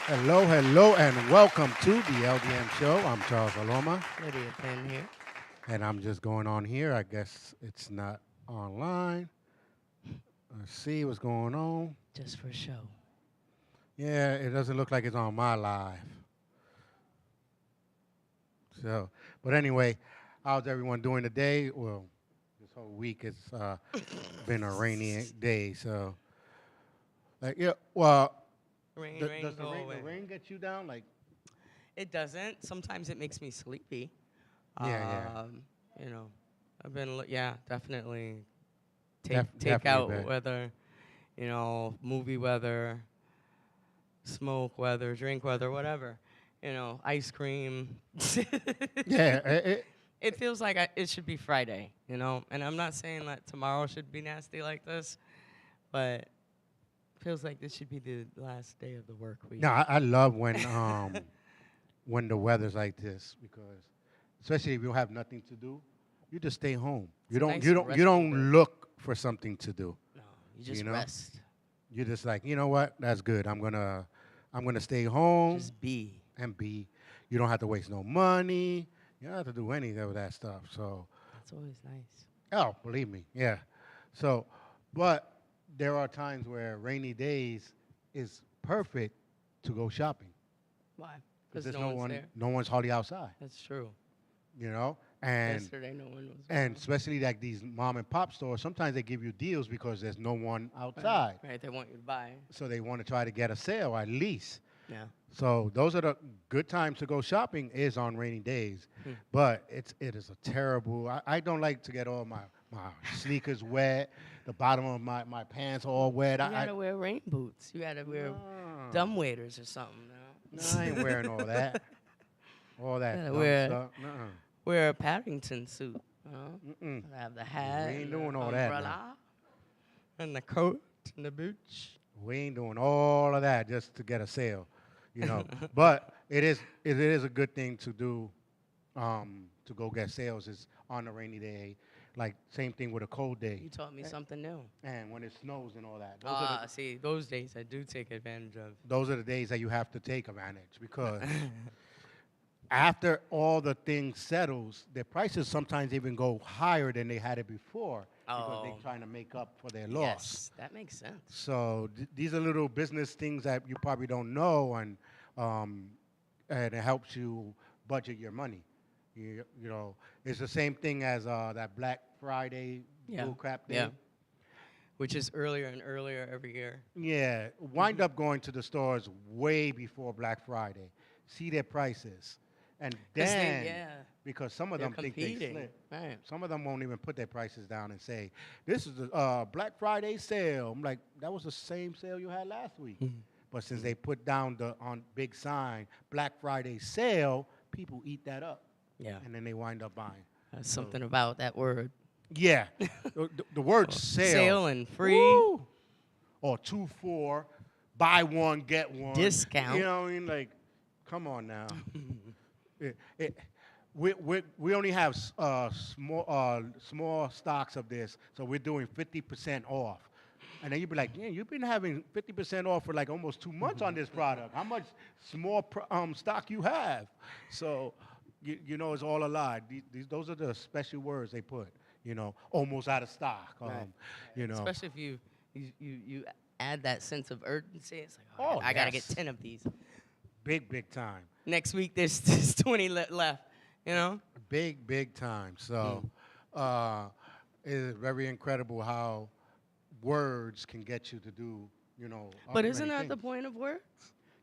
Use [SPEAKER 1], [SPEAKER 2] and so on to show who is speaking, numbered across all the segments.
[SPEAKER 1] Hello, hello, and welcome to the LDM Show. I'm Charles Aloma,
[SPEAKER 2] Lydia Penn here.
[SPEAKER 1] and I'm just going on here. I guess it's not online. Let's see what's going on.
[SPEAKER 2] Just for show.
[SPEAKER 1] Yeah, it doesn't look like it's on my live. So, but anyway, how's everyone doing today? Well, this whole week it's been a rainy day. So, like, yeah, well,
[SPEAKER 2] Rain,
[SPEAKER 1] does
[SPEAKER 2] go away.
[SPEAKER 1] the rain get you down? Like,
[SPEAKER 2] It doesn't. Sometimes it makes me sleepy.
[SPEAKER 1] yeah.
[SPEAKER 2] You know, I've been, definitely take
[SPEAKER 1] Definitely
[SPEAKER 2] out
[SPEAKER 1] bad.
[SPEAKER 2] weather, movie weather, smoke weather, drink weather, whatever. Ice cream.
[SPEAKER 1] Yeah,
[SPEAKER 2] It feels like it should be Friday, and I'm not saying that tomorrow should be nasty like this, but feels like this should be the last day of the work week.
[SPEAKER 1] no, I love when the weather's like this because, especially if you have nothing to do, you just stay home.
[SPEAKER 2] It's
[SPEAKER 1] You
[SPEAKER 2] a
[SPEAKER 1] don't
[SPEAKER 2] nice
[SPEAKER 1] you don't you
[SPEAKER 2] resting
[SPEAKER 1] don't
[SPEAKER 2] day.
[SPEAKER 1] look for something to do.
[SPEAKER 2] No, you just
[SPEAKER 1] know?
[SPEAKER 2] rest.
[SPEAKER 1] You're just like, you know what? That's good. I'm gonna stay home
[SPEAKER 2] Just be.
[SPEAKER 1] and be. You don't have to waste no money. You don't have to do any of that stuff. So,
[SPEAKER 2] That's always nice.
[SPEAKER 1] oh, believe me, yeah. So, but there are times where rainy days is perfect to go shopping.
[SPEAKER 2] Why?
[SPEAKER 1] Because
[SPEAKER 2] Because
[SPEAKER 1] there's
[SPEAKER 2] no one's there.
[SPEAKER 1] no one's hardly outside,
[SPEAKER 2] That's true.
[SPEAKER 1] you know? And
[SPEAKER 2] Yesterday, no one was.
[SPEAKER 1] and especially like these mom and pop stores, sometimes they give you deals because there's no one outside.
[SPEAKER 2] Right, they want you to buy.
[SPEAKER 1] So they want to try to get a sale at least.
[SPEAKER 2] Yeah.
[SPEAKER 1] So those are the good times to go shopping is on rainy days. But it is a terrible I don't like to get all my sneakers wet, the bottom of my pants all wet.
[SPEAKER 2] You gotta wear rain boots. You gotta wear
[SPEAKER 1] No.
[SPEAKER 2] dumb waders or something.
[SPEAKER 1] No, I ain't wearing all that. All that
[SPEAKER 2] Gotta
[SPEAKER 1] dumb
[SPEAKER 2] wear-
[SPEAKER 1] stuff. Nuh-uh.
[SPEAKER 2] Wear a Paddington suit.
[SPEAKER 1] Mm-mm.
[SPEAKER 2] Gotta have the hat.
[SPEAKER 1] ain't
[SPEAKER 2] and
[SPEAKER 1] doing
[SPEAKER 2] the
[SPEAKER 1] all that now.
[SPEAKER 2] umbrella, and the coat and the boots.
[SPEAKER 1] We ain't doing all of that just to get a sale, you know. But it is a good thing to do, to go get sales is on a rainy day. Like same thing with a cold day,
[SPEAKER 2] You taught me something new.
[SPEAKER 1] and when it snows and all that.
[SPEAKER 2] See, those days I do take advantage of.
[SPEAKER 1] Those are the days that you have to take advantage because after all the things settles, their prices sometimes even go higher than they had it before because
[SPEAKER 2] Oh.
[SPEAKER 1] they're trying to make up for their loss.
[SPEAKER 2] Yes, that makes sense.
[SPEAKER 1] So these are little business things that you probably don't know, and it helps you budget your money. You know, it's the same thing as that Black Friday
[SPEAKER 2] Yeah.
[SPEAKER 1] bull crap thing.
[SPEAKER 2] Yeah. Which is earlier and earlier every year.
[SPEAKER 1] Yeah, wind up going to the stores way before Black Friday, see their prices, and
[SPEAKER 2] 'Cause
[SPEAKER 1] then because some of
[SPEAKER 2] they're
[SPEAKER 1] them think they
[SPEAKER 2] competing.
[SPEAKER 1] slip.
[SPEAKER 2] Right.
[SPEAKER 1] Some of them won't even put their prices down and say, "This is the Black Friday sale." I'm like, that was the same sale you had last week. But since they put down the on big sign Black Friday sale, people eat that up,
[SPEAKER 2] Yeah.
[SPEAKER 1] and then they wind up buying.
[SPEAKER 2] There's something about that word.
[SPEAKER 1] Yeah, the word sale.
[SPEAKER 2] Sale and free.
[SPEAKER 1] Woo! Or 2 for, buy one get one.
[SPEAKER 2] Discount.
[SPEAKER 1] You know what I mean? Like, come on now. We only have small stocks of this, so we're doing 50% off. And then you'd be like, yeah, you've been having 50% off for like almost 2 months on this product. How much small stock you have? So, you know, it's all a lie. Those are the special words they put. You know, almost out of stock.
[SPEAKER 2] Right.
[SPEAKER 1] You know,
[SPEAKER 2] Especially if you add that sense of urgency. It's like,
[SPEAKER 1] Oh,
[SPEAKER 2] I gotta get
[SPEAKER 1] yes.
[SPEAKER 2] 10 of these.
[SPEAKER 1] big time.
[SPEAKER 2] Next week there's 20 left. You know.
[SPEAKER 1] Big time. So it is very incredible how words can get you to do, you know.
[SPEAKER 2] But
[SPEAKER 1] many
[SPEAKER 2] isn't that the
[SPEAKER 1] things.
[SPEAKER 2] point of words?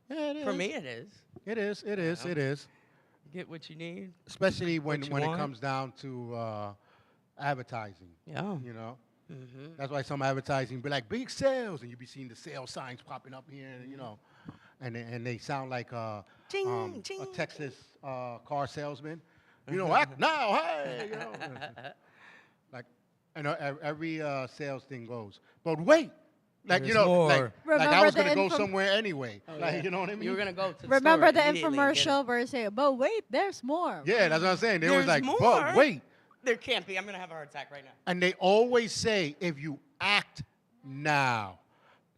[SPEAKER 1] Yeah, it is.
[SPEAKER 2] For me, it is.
[SPEAKER 1] It is. It is.
[SPEAKER 2] Yeah.
[SPEAKER 1] It is.
[SPEAKER 2] Get what you need.
[SPEAKER 1] Especially when
[SPEAKER 2] What you
[SPEAKER 1] it
[SPEAKER 2] want.
[SPEAKER 1] comes down to advertising.
[SPEAKER 2] Yeah.
[SPEAKER 1] You know.
[SPEAKER 2] Mm-hmm.
[SPEAKER 1] That's why some advertising be like big sales, and you be seeing the sales signs popping up here, you know, and they sound like
[SPEAKER 2] Ching, ching.
[SPEAKER 1] a Texas car salesman. You know, act now, hey, you know. Like, and every sales thing goes. But wait, like you
[SPEAKER 2] There's
[SPEAKER 1] know, like,
[SPEAKER 2] more.
[SPEAKER 1] like I
[SPEAKER 3] Remember
[SPEAKER 1] was gonna
[SPEAKER 3] the
[SPEAKER 1] go
[SPEAKER 3] info-
[SPEAKER 1] somewhere anyway.
[SPEAKER 2] Oh,
[SPEAKER 1] Like
[SPEAKER 2] yeah.
[SPEAKER 1] you know what I mean?
[SPEAKER 2] You were gonna go to the
[SPEAKER 3] Remember
[SPEAKER 2] store
[SPEAKER 3] the
[SPEAKER 2] immediately and get it.
[SPEAKER 3] infomercial where it say, "But wait, there's more."
[SPEAKER 1] Yeah, that's what I'm saying. They was
[SPEAKER 2] There's
[SPEAKER 1] like,
[SPEAKER 2] more.
[SPEAKER 1] but wait,
[SPEAKER 2] There can't be. I'm gonna have a heart attack right now.
[SPEAKER 1] and they always say if you act now,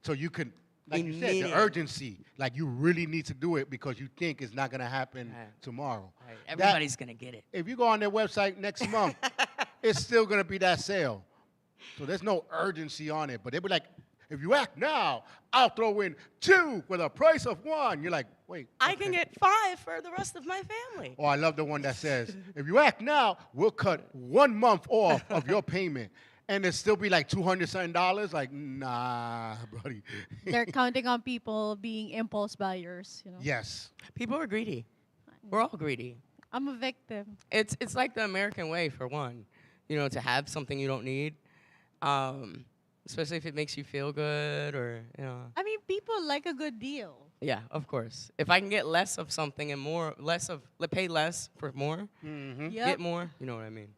[SPEAKER 1] so you can like you said, the
[SPEAKER 2] Immediate.
[SPEAKER 1] urgency. Like you really need to do it because you think it's not gonna happen
[SPEAKER 2] Right.
[SPEAKER 1] tomorrow.
[SPEAKER 2] Right.
[SPEAKER 1] That-
[SPEAKER 2] Everybody's gonna get it.
[SPEAKER 1] if you go on their website next month, it's still gonna be that sale. So there's no urgency on it. But they be like, if you act now, I'll throw in 2 for the price of 1. You're like, wait.
[SPEAKER 2] I can
[SPEAKER 1] okay.
[SPEAKER 2] get 5 for the rest of my family.
[SPEAKER 1] Oh, I love the one that says, if you act now, we'll cut 1 month off of your payment. And it still be like $200 something. Like, nah, buddy.
[SPEAKER 3] They're counting on people being impulse buyers. You know.
[SPEAKER 1] Yes.
[SPEAKER 2] People are greedy. We're all greedy.
[SPEAKER 3] I'm a victim.
[SPEAKER 2] It's like the American way, for one. You know, to have something you don't need, especially if it makes you feel good or, you know.
[SPEAKER 3] I mean, people like a good deal.
[SPEAKER 2] Yeah, of course. If I can get less of something and more, pay less for more,
[SPEAKER 1] Mm-hmm.
[SPEAKER 3] Yep.
[SPEAKER 2] get more, you know what I mean.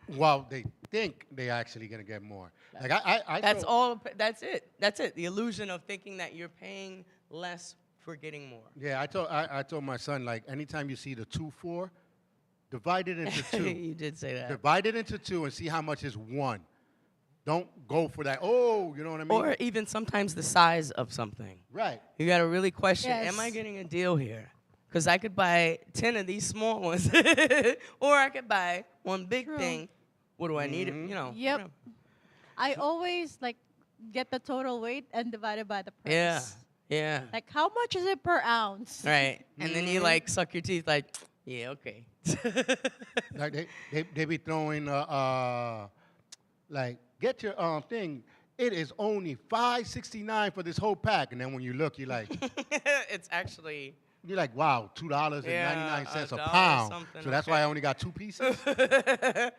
[SPEAKER 1] Well, they think they actually gonna get more. Like I
[SPEAKER 2] That's
[SPEAKER 1] throw-
[SPEAKER 2] all. That's it. That's it. The illusion of thinking that you're paying less for getting more.
[SPEAKER 1] Yeah, I told my son, like, anytime you see the 2-4, divide it into 2.
[SPEAKER 2] You did say that.
[SPEAKER 1] Divide it into 2 and see how much is 1. Don't go for that. Oh, you know what I mean?
[SPEAKER 2] Or even sometimes the size of something.
[SPEAKER 1] Right.
[SPEAKER 2] You got to really question, am I
[SPEAKER 3] Yes.
[SPEAKER 2] getting a deal here? Because I could buy 10 of these small ones, or I could buy one big
[SPEAKER 3] True.
[SPEAKER 2] thing. What do I need?
[SPEAKER 1] Mhm.
[SPEAKER 2] You know.
[SPEAKER 3] Yep.
[SPEAKER 2] whatever.
[SPEAKER 3] I always like get the total weight and divide it by the price.
[SPEAKER 2] Yeah. Yeah.
[SPEAKER 3] Like, how much is it per ounce?
[SPEAKER 2] Right. And then you
[SPEAKER 1] Mhm.
[SPEAKER 2] like suck your teeth like, yeah, okay.
[SPEAKER 1] Like they be throwing like, get your thing. It is only $5.69 for this whole pack, and then when you look, you're like,
[SPEAKER 2] It's actually.
[SPEAKER 1] wow, $2.99
[SPEAKER 2] Yeah,
[SPEAKER 1] a
[SPEAKER 2] $1
[SPEAKER 1] pound.
[SPEAKER 2] something,
[SPEAKER 1] So that's why I
[SPEAKER 2] okay.
[SPEAKER 1] only got 2 pieces. They're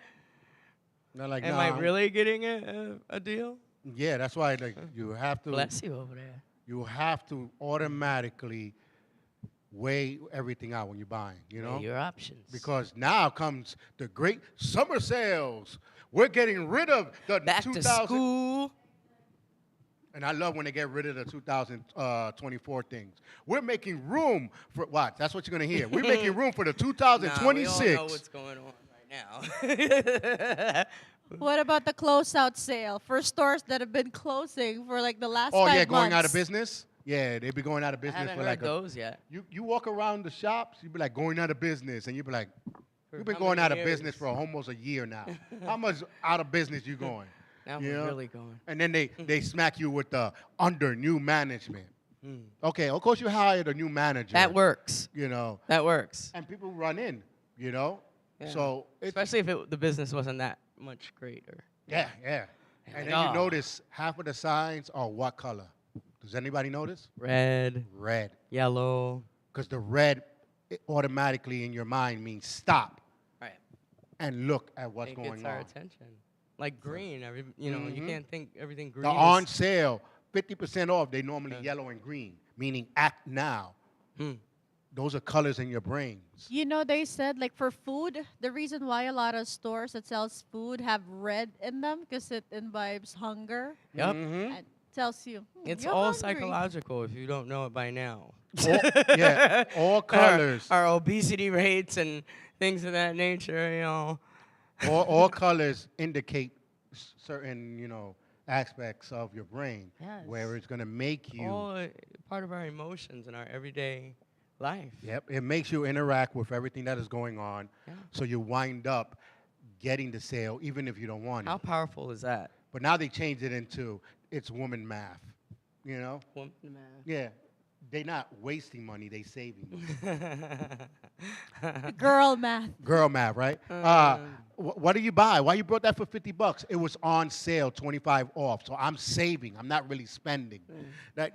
[SPEAKER 1] like,
[SPEAKER 2] Am
[SPEAKER 1] nah,
[SPEAKER 2] I really getting a deal?
[SPEAKER 1] Yeah, that's why like you have to.
[SPEAKER 2] Bless you over there.
[SPEAKER 1] You have to automatically weigh everything out when you're buying, you know?
[SPEAKER 2] Weigh your options.
[SPEAKER 1] Because now comes the great summer sales. We're getting rid of the
[SPEAKER 2] Back
[SPEAKER 1] 2000.
[SPEAKER 2] to school.
[SPEAKER 1] And I love when they get rid of the 2024 things. We're making room for what? That's what you're going to hear. We're making room for the
[SPEAKER 2] Nah, we all
[SPEAKER 1] 2026.
[SPEAKER 2] know what's going on right now.
[SPEAKER 3] What about the closeout sale for stores that have been closing for like the last
[SPEAKER 1] Oh,
[SPEAKER 3] 5
[SPEAKER 1] yeah,
[SPEAKER 3] months?
[SPEAKER 1] going out of business? Yeah, they be going out of
[SPEAKER 2] I
[SPEAKER 1] business
[SPEAKER 2] haven't
[SPEAKER 1] for
[SPEAKER 2] heard
[SPEAKER 1] like
[SPEAKER 2] those yet.
[SPEAKER 1] You walk around the shops, you be like going out of business, and you be like,
[SPEAKER 2] For
[SPEAKER 1] you've been
[SPEAKER 2] how
[SPEAKER 1] going
[SPEAKER 2] many
[SPEAKER 1] out of
[SPEAKER 2] years?
[SPEAKER 1] business for almost a year now. How much out of business you going?
[SPEAKER 2] Now
[SPEAKER 1] You
[SPEAKER 2] we're
[SPEAKER 1] know?
[SPEAKER 2] really going.
[SPEAKER 1] And then they smack you with the under new management.
[SPEAKER 2] Mm.
[SPEAKER 1] Okay, of course you hired a new manager.
[SPEAKER 2] That works.
[SPEAKER 1] You know,
[SPEAKER 2] That works.
[SPEAKER 1] and people run in, you know?
[SPEAKER 2] Yeah.
[SPEAKER 1] So, it's,
[SPEAKER 2] Especially if the business wasn't that much greater.
[SPEAKER 1] yeah.
[SPEAKER 2] Like,
[SPEAKER 1] And then
[SPEAKER 2] oh.
[SPEAKER 1] you notice half of the signs are what color? Does anybody notice?
[SPEAKER 2] Red,
[SPEAKER 1] Red.
[SPEAKER 2] yellow.
[SPEAKER 1] Because the red automatically in your mind means stop
[SPEAKER 2] Right.
[SPEAKER 1] and look at what's
[SPEAKER 2] It
[SPEAKER 1] going
[SPEAKER 2] gets our
[SPEAKER 1] on.
[SPEAKER 2] attention. Like green. You know, you
[SPEAKER 1] Mhm.
[SPEAKER 2] can't think everything green
[SPEAKER 1] The
[SPEAKER 2] is-
[SPEAKER 1] on sale, 50% off, they normally
[SPEAKER 2] Yeah.
[SPEAKER 1] yellow and green, meaning act now.
[SPEAKER 2] Hmm.
[SPEAKER 1] Those are colors in your brains.
[SPEAKER 3] You know, they said like for food, the reason why a lot of stores that sells food have red in them because it imbibes hunger
[SPEAKER 2] Yep.
[SPEAKER 1] Mhm.
[SPEAKER 3] and tells you
[SPEAKER 2] It's
[SPEAKER 3] you're
[SPEAKER 2] all
[SPEAKER 3] hungry.
[SPEAKER 2] psychological if you don't know it by now.
[SPEAKER 1] Yeah, all colors.
[SPEAKER 2] Our obesity rates and things of that nature, you know.
[SPEAKER 1] all colors indicate certain, aspects of your brain where
[SPEAKER 2] Yes.
[SPEAKER 1] it's going to make you.
[SPEAKER 2] All part of our emotions in our everyday life.
[SPEAKER 1] Yep, it makes you interact with everything that is going on.
[SPEAKER 2] Yeah.
[SPEAKER 1] So you wind up getting the sale even if you don't want
[SPEAKER 2] How
[SPEAKER 1] it.
[SPEAKER 2] powerful is that?
[SPEAKER 1] But now they changed it into it's woman math, you know?
[SPEAKER 2] Woman
[SPEAKER 1] Yeah. They're not wasting money, they saving money.
[SPEAKER 3] Girl math.
[SPEAKER 1] Girl math, right? What do you buy? Why you brought that for $50? It was on sale, 25 off. So I'm saving. I'm not really spending. That,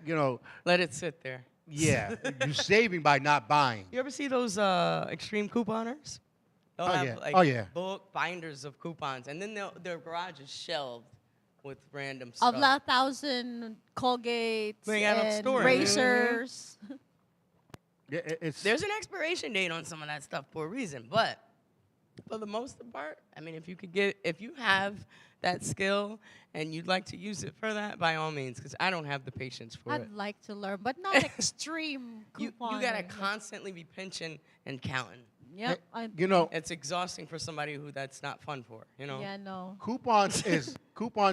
[SPEAKER 2] Let it sit there.
[SPEAKER 1] yeah, you're saving by not buying.
[SPEAKER 2] You ever see those extreme couponers? They'll
[SPEAKER 1] Oh,
[SPEAKER 2] have
[SPEAKER 1] yeah.
[SPEAKER 2] like
[SPEAKER 1] Oh, yeah.
[SPEAKER 2] book binders of coupons, and then their garage is shelved with random
[SPEAKER 3] Of
[SPEAKER 2] stuff.
[SPEAKER 3] 1,000 Colgates
[SPEAKER 2] They have a
[SPEAKER 3] and
[SPEAKER 2] store.
[SPEAKER 3] razors.
[SPEAKER 1] Yeah, it's
[SPEAKER 2] There's an expiration date on some of that stuff for a reason, but for the most part, I mean, if you have that skill and you'd like to use it for that, by all means, because I don't have the patience for it.
[SPEAKER 3] I'd like to learn, but not extreme
[SPEAKER 2] You
[SPEAKER 3] couponing.
[SPEAKER 2] gotta constantly be pinching and counting.
[SPEAKER 3] Yep.
[SPEAKER 2] It's exhausting for somebody who that's not fun for, you know?
[SPEAKER 3] Yeah, no.
[SPEAKER 1] coupons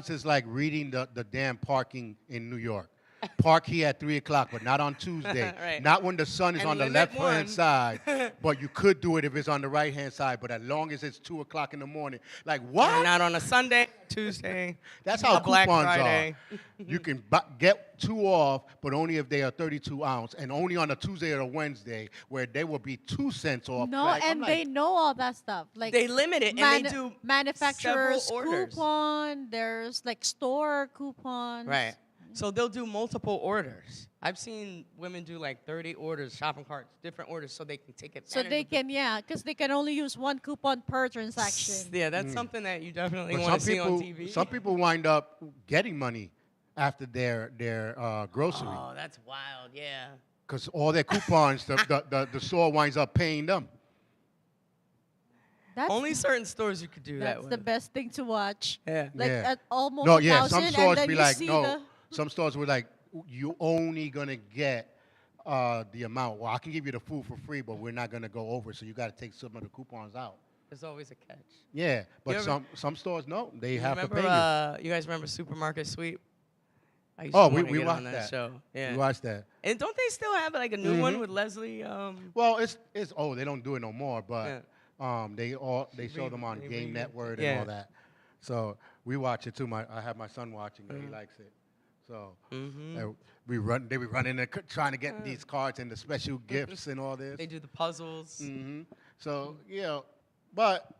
[SPEAKER 1] is like reading the damn parking in New York. park here at 3 o'clock, but not on Tuesday.
[SPEAKER 2] Right.
[SPEAKER 1] Not when the sun is
[SPEAKER 2] And
[SPEAKER 1] on the
[SPEAKER 2] limit one.
[SPEAKER 1] left-hand side. But you could do it if it's on the right-hand side, but as long as it's 2 o'clock in the morning. Like, what?
[SPEAKER 2] And not on a Sunday, Tuesday.
[SPEAKER 1] That's how
[SPEAKER 2] a Black
[SPEAKER 1] coupons
[SPEAKER 2] Friday.
[SPEAKER 1] are. You can get 2 off, but only if they are 32 ounce, and only on a Tuesday or a Wednesday, where they will be 2 cents off.
[SPEAKER 3] No,
[SPEAKER 1] Like, I'm
[SPEAKER 3] and
[SPEAKER 1] like,
[SPEAKER 3] they know all that stuff. Like
[SPEAKER 2] They limit it, and they do
[SPEAKER 3] manufacturers
[SPEAKER 2] several orders.
[SPEAKER 3] coupon. There's like store coupons.
[SPEAKER 2] Right. So they'll do multiple orders. I've seen women do like 30 orders, shopping carts, different orders, so they can take advantage.
[SPEAKER 3] So they
[SPEAKER 2] of the-
[SPEAKER 3] can, yeah, because they can only use one coupon per transaction.
[SPEAKER 2] Yeah, that's something that you definitely
[SPEAKER 1] but
[SPEAKER 2] want to see on TV.
[SPEAKER 1] some people wind up getting money after their grocery.
[SPEAKER 2] Oh, that's wild. Yeah.
[SPEAKER 1] Because all their coupons, the store winds up paying them.
[SPEAKER 3] That's,
[SPEAKER 2] Only certain stores you could do that
[SPEAKER 3] that's
[SPEAKER 2] with.
[SPEAKER 3] the best thing to watch.
[SPEAKER 2] Yeah.
[SPEAKER 3] Like
[SPEAKER 1] Yeah.
[SPEAKER 3] at almost
[SPEAKER 1] No,
[SPEAKER 3] 1,000,
[SPEAKER 1] yeah, some
[SPEAKER 3] and
[SPEAKER 1] stores
[SPEAKER 3] then
[SPEAKER 1] be
[SPEAKER 3] you
[SPEAKER 1] like,
[SPEAKER 3] see
[SPEAKER 1] no.
[SPEAKER 3] the
[SPEAKER 1] Some stores were like, you only gonna get the amount. Well, I can give you the food for free, but we're not gonna go over. So you got to take some of the coupons out.
[SPEAKER 2] There's always a catch.
[SPEAKER 1] Yeah, but
[SPEAKER 2] ever-
[SPEAKER 1] some stores no, they
[SPEAKER 2] You
[SPEAKER 1] have to
[SPEAKER 2] remember,
[SPEAKER 1] pay you.
[SPEAKER 2] you guys remember Supermarket Sweep? I used
[SPEAKER 1] Oh,
[SPEAKER 2] to
[SPEAKER 1] we
[SPEAKER 2] wanna get
[SPEAKER 1] watched
[SPEAKER 2] on that
[SPEAKER 1] that.
[SPEAKER 2] show. Yeah.
[SPEAKER 1] We watched that.
[SPEAKER 2] And don't they still have like a new one
[SPEAKER 1] Mhm.
[SPEAKER 2] with Leslie?
[SPEAKER 1] Well, it's they don't do it no more, but
[SPEAKER 2] Yeah.
[SPEAKER 1] they show them on
[SPEAKER 2] They
[SPEAKER 1] Game
[SPEAKER 2] re-
[SPEAKER 1] Network and
[SPEAKER 2] yeah.
[SPEAKER 1] all that. So we watch it too. I have my son watching it. He
[SPEAKER 2] Mhm.
[SPEAKER 1] likes it. So
[SPEAKER 2] Mm-hmm.
[SPEAKER 1] they be running there trying to get these cards and the special gifts and all this.
[SPEAKER 2] They do the puzzles.
[SPEAKER 1] So but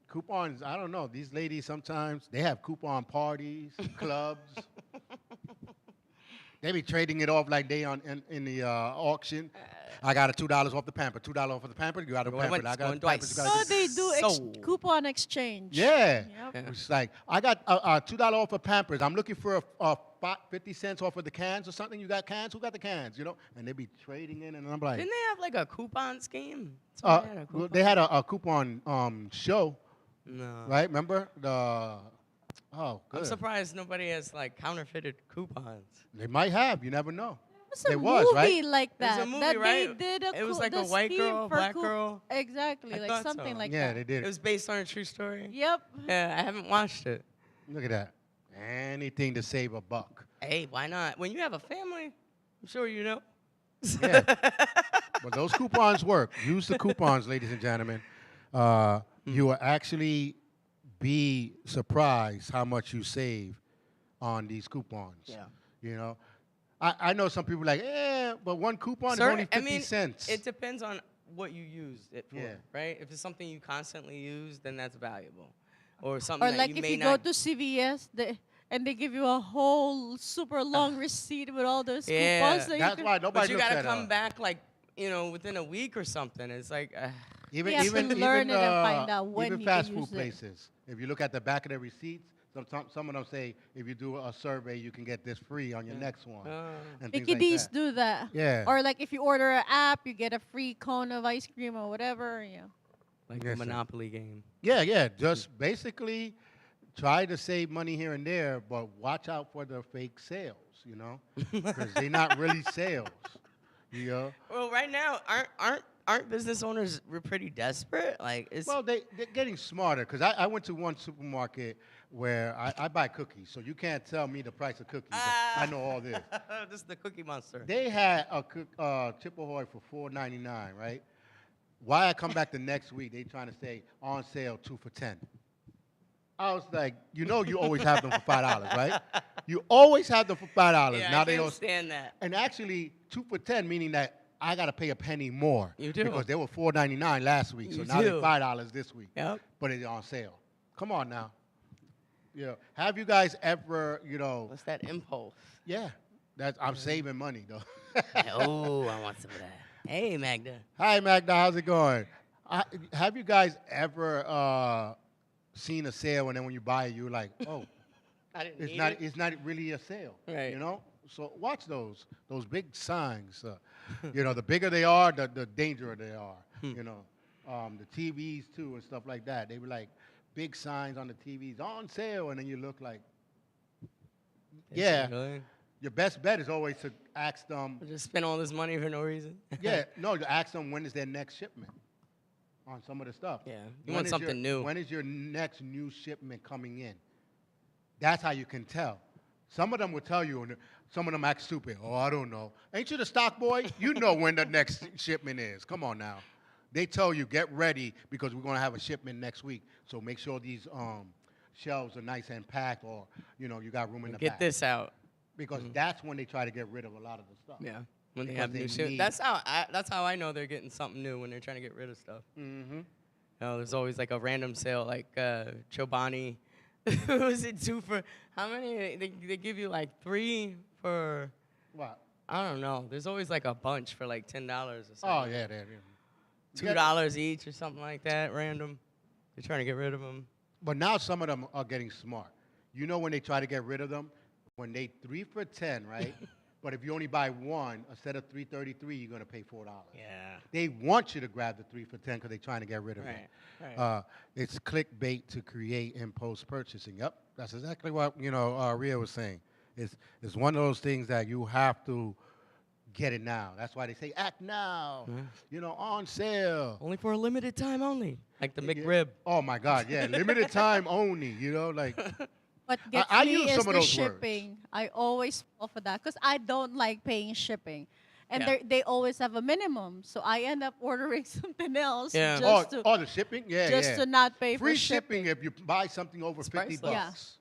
[SPEAKER 1] coupons. I don't know. These ladies sometimes they have coupon parties, clubs. They be trading it off like they in the auction. I got a $2 off the pamper. $2 off of the pamper. You got a
[SPEAKER 2] Going
[SPEAKER 1] pamper.
[SPEAKER 2] once,
[SPEAKER 1] I got
[SPEAKER 2] going
[SPEAKER 1] a pamper.
[SPEAKER 2] twice.
[SPEAKER 1] You gotta
[SPEAKER 3] oh,
[SPEAKER 1] do-
[SPEAKER 3] they do
[SPEAKER 2] So-
[SPEAKER 3] coupon exchange.
[SPEAKER 1] Yeah.
[SPEAKER 3] Yep.
[SPEAKER 2] Yeah.
[SPEAKER 1] It's like, I got $2 off of Pampers. I'm looking for a 50 cents off of the cans or something. You got cans? Who got the cans? You know? And they be trading in, and I'm like,
[SPEAKER 2] Didn't they have like a coupon scheme? Somebody had a
[SPEAKER 1] well,
[SPEAKER 2] coupon?
[SPEAKER 1] they had a coupon show,
[SPEAKER 2] No.
[SPEAKER 1] right? Remember? Oh, good.
[SPEAKER 2] I'm surprised nobody has like counterfeited coupons.
[SPEAKER 1] They might have. You never know.
[SPEAKER 3] It was
[SPEAKER 1] There
[SPEAKER 3] a
[SPEAKER 1] was,
[SPEAKER 3] movie
[SPEAKER 1] right?
[SPEAKER 3] like
[SPEAKER 2] There was
[SPEAKER 3] that.
[SPEAKER 2] a movie,
[SPEAKER 3] that
[SPEAKER 2] right?
[SPEAKER 3] They did
[SPEAKER 2] It was like
[SPEAKER 3] the
[SPEAKER 2] a white
[SPEAKER 3] scheme
[SPEAKER 2] girl,
[SPEAKER 3] for
[SPEAKER 2] black girl.
[SPEAKER 3] Exactly,
[SPEAKER 2] I
[SPEAKER 3] like
[SPEAKER 2] thought
[SPEAKER 3] something
[SPEAKER 2] so.
[SPEAKER 3] like
[SPEAKER 1] Yeah,
[SPEAKER 3] that.
[SPEAKER 1] they did
[SPEAKER 2] It was based on a true story.
[SPEAKER 3] Yep.
[SPEAKER 2] Yeah, I haven't watched it.
[SPEAKER 1] Look at that. Anything to save a buck.
[SPEAKER 2] Hey, why not? When you have a family, I'm sure you know.
[SPEAKER 1] Yeah. But those coupons work. Use the coupons, ladies and gentlemen. You will actually be surprised how much you save on these coupons.
[SPEAKER 2] Yeah.
[SPEAKER 1] You know, I know some people like, but one coupon is
[SPEAKER 2] Sir,
[SPEAKER 1] only 50 cents.
[SPEAKER 2] It depends on what you use it for,
[SPEAKER 1] Yeah.
[SPEAKER 2] right? If it's something you constantly use, then that's valuable. Or something
[SPEAKER 3] Or
[SPEAKER 2] that
[SPEAKER 3] like
[SPEAKER 2] you
[SPEAKER 3] if
[SPEAKER 2] may
[SPEAKER 3] you
[SPEAKER 2] not.
[SPEAKER 3] go to CVS, and they give you a whole super long receipt with all those
[SPEAKER 2] Yeah.
[SPEAKER 3] coupons. That you
[SPEAKER 1] That's
[SPEAKER 3] can-
[SPEAKER 1] why nobody
[SPEAKER 2] But you
[SPEAKER 1] looks
[SPEAKER 2] gotta
[SPEAKER 1] at
[SPEAKER 2] come back like within a week or something. It's like
[SPEAKER 1] even
[SPEAKER 3] You have to learn it and find out when
[SPEAKER 1] even
[SPEAKER 3] you
[SPEAKER 1] fast
[SPEAKER 3] can
[SPEAKER 1] food
[SPEAKER 3] use it.
[SPEAKER 1] places. If you look at the back of the receipts, some of them say if you do a survey, you can get this free on your next one. And things
[SPEAKER 3] Mickey
[SPEAKER 1] like
[SPEAKER 3] D's
[SPEAKER 1] that.
[SPEAKER 3] do that.
[SPEAKER 1] Yeah.
[SPEAKER 3] Or like if you order an app, you get a free cone of ice cream or whatever. Yeah.
[SPEAKER 2] like
[SPEAKER 1] Yes,
[SPEAKER 2] a
[SPEAKER 1] sir.
[SPEAKER 2] Monopoly game.
[SPEAKER 1] Yeah. Just basically try to save money here and there, but watch out for the fake sales, you know, because they're not really sales, you know.
[SPEAKER 2] Well, right now, aren't business owners pretty desperate? Like, it's
[SPEAKER 1] Well, they're getting smarter, because I went to one supermarket where I buy cookies, so you can't tell me the price of cookies. I know all this.
[SPEAKER 2] this is the Cookie Monster.
[SPEAKER 1] They had a Chip Ahoy for $4.99, right? Why I come back the next week, they trying to say on sale 2 for $10. I was like, you always have them for $5, right? You always have them for $5.
[SPEAKER 2] Yeah,
[SPEAKER 1] Now
[SPEAKER 2] I
[SPEAKER 1] they
[SPEAKER 2] can't
[SPEAKER 1] don't.
[SPEAKER 2] stand that.
[SPEAKER 1] And actually, 2 for $10, meaning that I got to pay a penny more.
[SPEAKER 2] You do.
[SPEAKER 1] Because they were $4.99 last week, so
[SPEAKER 2] You
[SPEAKER 1] now they're
[SPEAKER 2] do.
[SPEAKER 1] $5 this week.
[SPEAKER 2] Yep.
[SPEAKER 1] But it's on sale. Come on now. Yeah. Have you guys ever,
[SPEAKER 2] What's that impulse?
[SPEAKER 1] yeah, I'm saving money, though.
[SPEAKER 2] Oh, I want some of that. Hey, Magda.
[SPEAKER 1] Hi, Magda. How's it going? Have you guys ever seen a sale and then when you buy it, you're like, oh,
[SPEAKER 2] I didn't
[SPEAKER 1] it's
[SPEAKER 2] need
[SPEAKER 1] not
[SPEAKER 2] it.
[SPEAKER 1] it's not really a sale,
[SPEAKER 2] Right.
[SPEAKER 1] You know? So watch those big signs. The bigger they are, the dangerer they are. You know, the TVs too and stuff like that. They were like big signs on the TVs on sale, and then you look like,
[SPEAKER 2] Is it
[SPEAKER 1] yeah.
[SPEAKER 2] really?
[SPEAKER 1] Your best bet is always to ask them.
[SPEAKER 2] Just spend all this money for no reason.
[SPEAKER 1] Yeah, no, to ask them when is their next shipment on some of the stuff.
[SPEAKER 2] Yeah, you
[SPEAKER 1] When
[SPEAKER 2] want
[SPEAKER 1] is
[SPEAKER 2] something new.
[SPEAKER 1] When is your next new shipment coming in? That's how you can tell. Some of them will tell you, Some of them act stupid. Oh, I don't know. Ain't you the stock boy? You know when the next shipment is. Come on now. They tell you, get ready because we're going to have a shipment next week. So make sure these shelves are nice and packed, or, you know, you got room in the
[SPEAKER 2] Get
[SPEAKER 1] back.
[SPEAKER 2] this out.
[SPEAKER 1] Because that's when they try to get rid of a lot of the stuff.
[SPEAKER 2] Yeah. When they
[SPEAKER 1] Because
[SPEAKER 2] have
[SPEAKER 1] they
[SPEAKER 2] new shit.
[SPEAKER 1] need-
[SPEAKER 2] That's how I know they're getting something new when they're trying to get rid of stuff.
[SPEAKER 1] Mm-hmm.
[SPEAKER 2] You know, there's always like a random sale, like Chobani. Was it 2 for how many? They give you like 3 for.
[SPEAKER 1] What?
[SPEAKER 2] I don't know. There's always like a bunch for like $10 or something.
[SPEAKER 1] Oh, yeah, there.
[SPEAKER 2] $2 each or something like that, random. They're trying to get rid of them.
[SPEAKER 1] But now some of them are getting smart. You know when they try to get rid of them? When they 3 for 10, right? But if you only buy one, instead of $3.33, you're going to pay $4.
[SPEAKER 2] Yeah.
[SPEAKER 1] They want you to grab the 3 for 10 because they're trying to get rid of it.
[SPEAKER 2] Right.
[SPEAKER 1] It's clickbait to create impulse purchasing. Yep, that's exactly what, you know, Rhea was saying. It's one of those things that you have to get it now. That's why they say act now, you know, on sale.
[SPEAKER 2] Only for a limited time only. Like the McRib.
[SPEAKER 1] Oh, my God, yeah, limited time only, you know, like.
[SPEAKER 3] What gets
[SPEAKER 1] I
[SPEAKER 3] me
[SPEAKER 1] use
[SPEAKER 3] is
[SPEAKER 1] some of
[SPEAKER 3] the
[SPEAKER 1] those
[SPEAKER 3] shipping. I always fall for that because I don't like paying shipping. And
[SPEAKER 2] Yeah.
[SPEAKER 3] they always have a minimum. So I end up ordering something else
[SPEAKER 2] Yeah.
[SPEAKER 3] just
[SPEAKER 1] The shipping? Yeah,
[SPEAKER 3] just
[SPEAKER 1] yeah.
[SPEAKER 3] to not pay
[SPEAKER 1] Free
[SPEAKER 3] for
[SPEAKER 1] shipping if you buy something over
[SPEAKER 2] It's
[SPEAKER 1] 50
[SPEAKER 2] priceless.
[SPEAKER 1] bucks.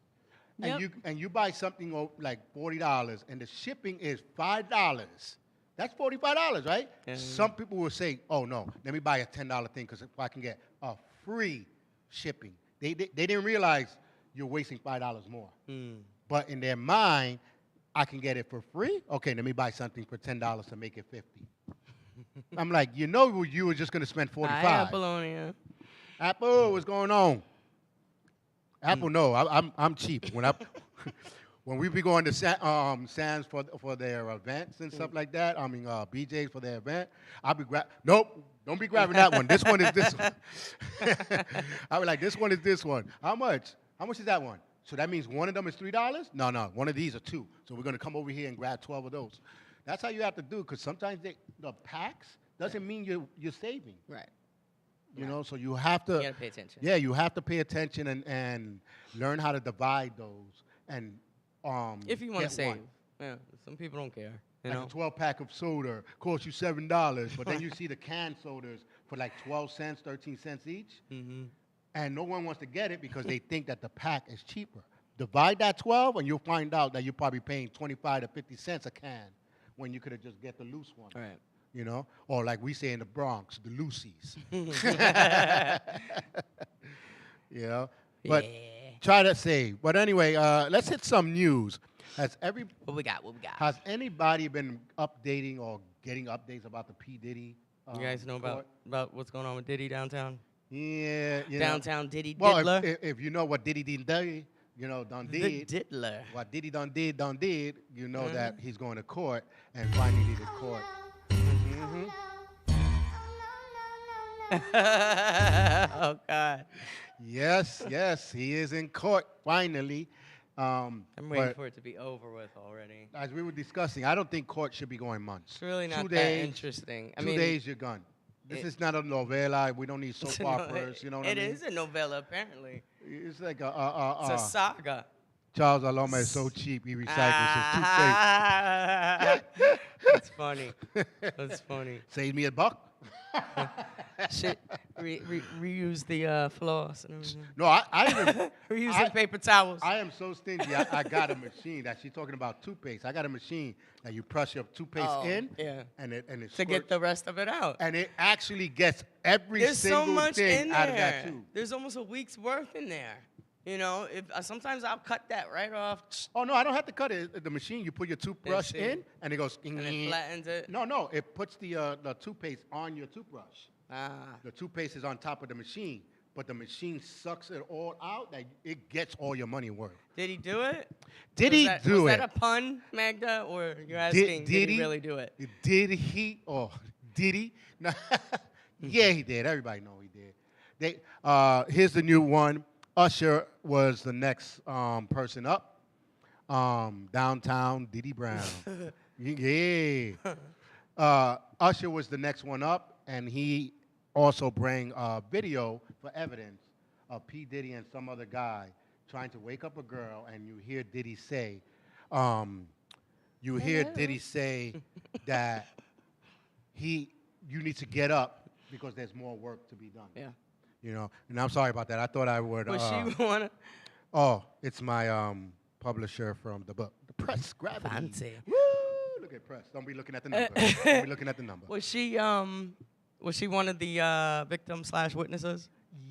[SPEAKER 3] Yeah.
[SPEAKER 1] And you buy something like $40 and the shipping is $5. That's $45, right?
[SPEAKER 2] Yeah.
[SPEAKER 1] Some people will say, "Oh no, let me buy a $10 thing because if I can get a free shipping." They didn't realize you're wasting $5 more. But in their mind, I can get it for free. Okay, let me buy something for $10 to make it 50. I'm like, you know, you were just gonna spend 45.
[SPEAKER 2] Hi, Apollonia.
[SPEAKER 1] Apple, what's going on? Apple, no, I'm cheap. When we be going to Sam's for their events and stuff like that, I mean BJ's for their event, I'll be nope, don't be grabbing that one. This one is this one. I'll be like, this one is this one. How much? How much is that one? So that means one of them is $3? No, one of these are 2. So we're gonna come over here and grab 12 of those. That's how you have to do, because sometimes the packs doesn't mean you're saving.
[SPEAKER 2] Right.
[SPEAKER 1] You know, so you have to.
[SPEAKER 2] You gotta pay attention.
[SPEAKER 1] Yeah, you have to pay attention and learn how to divide those and
[SPEAKER 2] If you want to
[SPEAKER 1] get
[SPEAKER 2] save.
[SPEAKER 1] one.
[SPEAKER 2] Yeah. Some people don't care. You
[SPEAKER 1] Like
[SPEAKER 2] know.
[SPEAKER 1] a 12-pack of soda costs you $7, but then you see the canned sodas for like 12 cents, 13 cents each, and no one wants to get it because they think that the pack is cheaper. Divide that 12, and you'll find out that you're probably paying 25 to 50 cents a can when you could have just get the loose one.
[SPEAKER 2] Right.
[SPEAKER 1] You know, or like we say in the Bronx, the Lucy's. You know, but
[SPEAKER 2] Yeah.
[SPEAKER 1] try to save. But anyway, let's hit some news. Has
[SPEAKER 2] What we got?
[SPEAKER 1] has anybody been updating or getting updates about the P Diddy?
[SPEAKER 2] You guys know
[SPEAKER 1] court?
[SPEAKER 2] about what's going on with Diddy downtown?
[SPEAKER 1] Yeah, you
[SPEAKER 2] Downtown Diddy
[SPEAKER 1] know. Well,
[SPEAKER 2] Diddler.
[SPEAKER 1] if you know what Diddy did, you know, done
[SPEAKER 2] The
[SPEAKER 1] did.
[SPEAKER 2] Diddler.
[SPEAKER 1] What Diddy done did, you know that he's going to court and finally did court.
[SPEAKER 2] Oh God.
[SPEAKER 1] Yes, he is in court finally.
[SPEAKER 2] I'm waiting
[SPEAKER 1] but
[SPEAKER 2] for it to be over with already.
[SPEAKER 1] as we were discussing, I don't think court should be going months.
[SPEAKER 2] It's really not
[SPEAKER 1] 2
[SPEAKER 2] that
[SPEAKER 1] days,
[SPEAKER 2] interesting. I
[SPEAKER 1] 2
[SPEAKER 2] mean,
[SPEAKER 1] days, you're gone. This is not a novella. We don't need soap operas. You know what I mean?
[SPEAKER 2] It is a novella, apparently.
[SPEAKER 1] It's like
[SPEAKER 2] It's a saga.
[SPEAKER 1] Charles Aloma is so cheap. He recycles his toothpaste.
[SPEAKER 2] That's funny. That's funny.
[SPEAKER 1] Save me $1.
[SPEAKER 2] Shit. Reuse the floss and everything.
[SPEAKER 1] No, I even
[SPEAKER 2] Reusing paper towels.
[SPEAKER 1] I am so stingy. I got a machine that she's talking about toothpaste. I got a machine that you press your toothpaste in,
[SPEAKER 2] yeah.
[SPEAKER 1] and it
[SPEAKER 2] To get
[SPEAKER 1] squirts,
[SPEAKER 2] the rest of it out.
[SPEAKER 1] and it actually gets every
[SPEAKER 2] There's so
[SPEAKER 1] single
[SPEAKER 2] much
[SPEAKER 1] thing
[SPEAKER 2] in
[SPEAKER 1] out of
[SPEAKER 2] there.
[SPEAKER 1] that tube.
[SPEAKER 2] There's almost a week's worth in there. You know, if sometimes I'll cut that right off.
[SPEAKER 1] Oh no, I don't have to cut it. The machine, you put your toothbrush
[SPEAKER 2] see.
[SPEAKER 1] in, and it goes.
[SPEAKER 2] And it flattens it.
[SPEAKER 1] No, it puts the toothpaste on your toothbrush.
[SPEAKER 2] Ah.
[SPEAKER 1] The toothpaste is on top of the machine, but the machine sucks it all out. That it gets all your money worth.
[SPEAKER 2] Did he do it?
[SPEAKER 1] Did he do
[SPEAKER 2] was
[SPEAKER 1] it?
[SPEAKER 2] that a pun, Magda, or you're asking did he really do it?
[SPEAKER 1] Did he? Or did he? No. Yeah, he did. Everybody know he did. Here's the new one. Usher was the next person up. Downtown Diddy Brown. Yeah. Usher was the next one up, and he also bring video for evidence of P. Diddy and some other guy trying to wake up a girl, and you hear Diddy say, you hear Diddy say that you need to get up because there's more work to be done.
[SPEAKER 2] Yeah.
[SPEAKER 1] You know, and I'm sorry about that. I thought I would.
[SPEAKER 2] Was she wanna?
[SPEAKER 1] Oh, it's my publisher from the book, The Press Gravity.
[SPEAKER 2] Fancy.
[SPEAKER 1] Woo! Look at Press. Don't be looking at the number. Don't be looking at the number.
[SPEAKER 2] Was she one of the victim/witnesses?